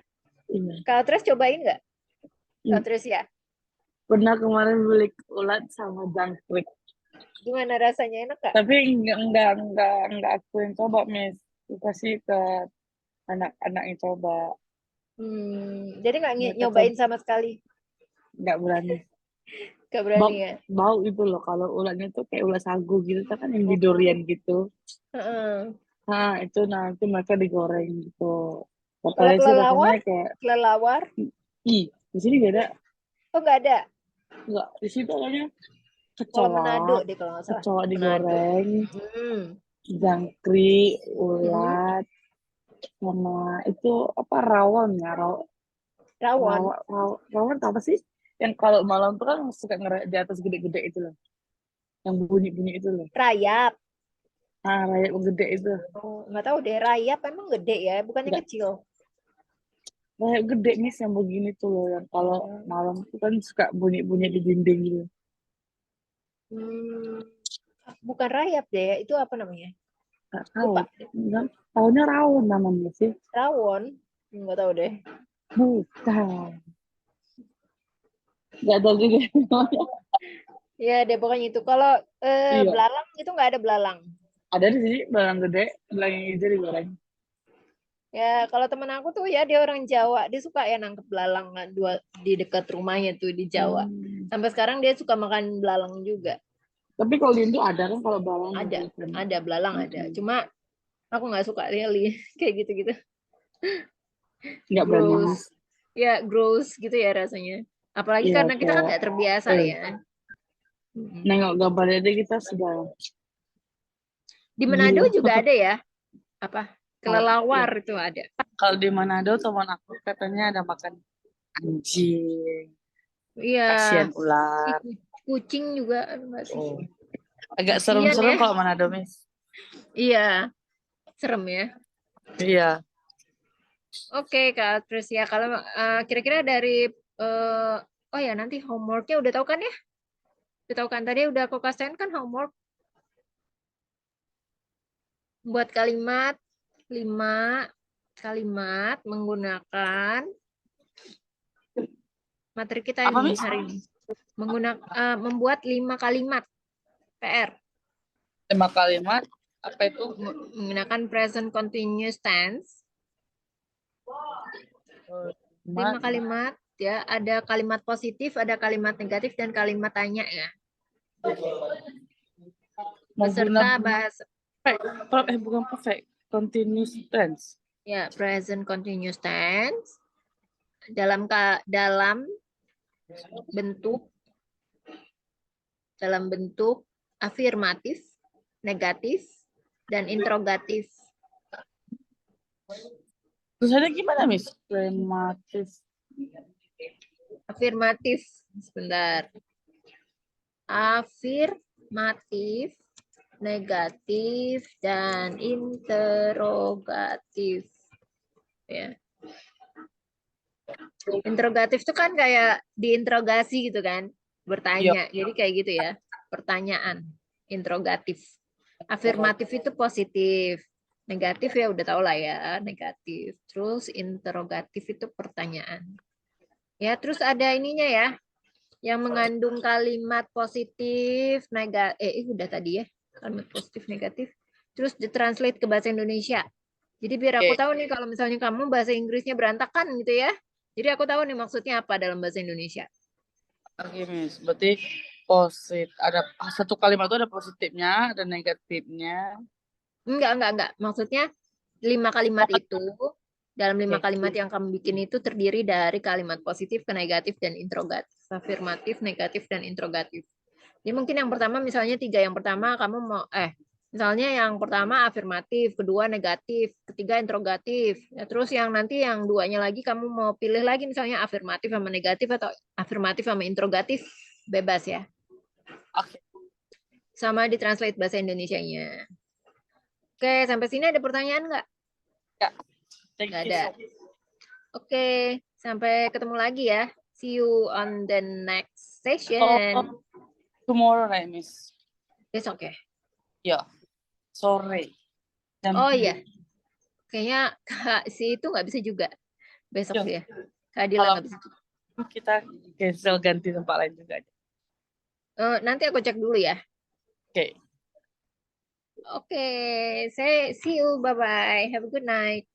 Iya. Kak Tres cobain nggak? Kak Hmm. Tres ya. Pernah kemarin beli ulat sama jangkrik. Gimana rasanya enak Kak? Tapi enggak aku yang coba, Miss. Aku kasih ke anak-anak yang coba. Jadi nggak Mereka coba nyobain sama sekali. nggak berani. Gak Bau, berani ya. bau itu loh kalau ulatnya tuh kayak ulat sagu gitu kan yang di Oh. durian gitu. Heeh. Nah, itu nanti mereka digoreng gitu. Kalau Katanya sih rasanya kelelawar, kayak, kelelawar, ih, di sini beda. oh nggak ada. Enggak, di situ katanya Kalau Manado kecoa, deh kalau nggak salah. kecoa Manado. digoreng, Hmm. jangkrik, Mm-mm. ulat, sama itu apa rawon ya, Rawon, rawon apa sih? Yang kalau malam tuh kan suka di atas gede-gede itu loh, yang bunyi-bunyi itu loh. rayap. Ah, rayak gede itu. Oh, nggak tahu deh. Rayap emang gede ya, bukannya Enggak, kecil. Kayak gede Miss yang begini tuh loh, yang kalau malam tuh kan suka bunyi-bunyi di dinding gitu. Hmm, bukan rayap deh ya, itu apa namanya? Gak tahu. Lupa. Nggak, tahunya rawon namanya sih. Rawon? Nggak tahu deh. Bukan. Gak tahu juga namanya. Ya deh pokoknya itu. Kalau Iya. belalang itu nggak ada belalang. Ada di sini belalang gede, belalang yang hijau digoreng. Ya kalau temen aku tuh ya dia orang Jawa, dia suka ya nangkep belalang dua di dekat rumahnya tuh di Jawa. Hmm. Sampai sekarang dia suka makan belalang juga. Tapi kalau di Indo ada kan kalau belalang Ada, gitu kan. ada belalang ada. Mm-mm. Cuma aku nggak suka really kayak gitu-gitu. Nggak berani Gross. Mas. Ya gross gitu ya rasanya. Apalagi Iya karena kita kan kayak nggak terbiasa eh, ya. Mm-mm. nengok gambarnya aja kita sudah Di Manado gila. juga ada ya? Apa? Kalau ya, Kelelawar itu ada. kalau di Manado teman aku katanya ada makan anjing, Iya. kasihan ular. Kucing juga ada nggak sih? Oh. Agak Kasian serem-serem ya. kalau Manado, Miss. Iya, serem ya. Iya. Oke, Kak Tris ya. Kalau kira-kira dari oh ya nanti homeworknya udah tahu kan ya? Udah tahu kan tadi udah aku kasihin kan homework buat kalimat 5 kalimat menggunakan materi kita Apa, ini Miss? hari ini. Membuat 5 kalimat PR 5 kalimat. Apa itu? menggunakan present continuous tense. 5 Kalimat kalimat ya, ada kalimat positif, ada kalimat negatif dan kalimat tanya ya. Beserta menggunakan bahasa bukan perfect. Continuous tense. ya, present continuous tense dalam bentuk afirmatif, negatif, dan interogatif. Tulisannya gimana, Miss? Prematif. Afirmatif, sebentar. Afirmatif, negatif, dan interogatif. Ya. Interogatif itu kan kayak diinterogasi gitu kan, Iya. bertanya. Jadi kayak gitu ya, pertanyaan. Interogatif. Afirmatif itu positif. Negatif ya udah tau lah ya, negatif. Terus interogatif itu pertanyaan. Ya, terus ada ininya ya, yang mengandung kalimat positif, udah tadi ya, kalimat positif, negatif. Terus ditranslate ke bahasa Indonesia. Jadi biar aku Oke. tahu nih kalau misalnya kamu bahasa Inggrisnya berantakan gitu ya. Jadi aku tahu nih maksudnya apa dalam bahasa Indonesia. Oke, Miss. Berarti ada satu kalimat itu ada positifnya, ada negatifnya. Enggak. Maksudnya 5 kalimat itu, dalam lima Oke. kalimat yang kamu bikin itu terdiri dari kalimat positif, negatif, dan interogatif. Afirmatif, negatif, dan interogatif. Jadi mungkin yang pertama misalnya 3. Yang pertama kamu mau, misalnya yang pertama afirmatif, kedua negatif, ketiga interogatif. Ya, terus yang nanti yang duanya lagi kamu mau pilih lagi misalnya afirmatif sama negatif atau afirmatif sama interogatif, bebas ya. Oke. Sama ditranslate bahasa Indonesianya. Oke, sampai sini ada pertanyaan nggak? Ya. Thank Nggak you ada. so much. Oke, sampai ketemu lagi ya. See you on the next Oh, session. tomorrow night, Miss. Besok ya? Ya, sore. Jam Oh 7. iya, kayaknya Kak si itu nggak bisa juga. Besok Ya, dia. Keadilan kalau nggak bisa juga. kita cancel ganti tempat lain juga. Nanti aku cek dulu ya. Oke. Oke, see you. Bye-bye. Have a good night.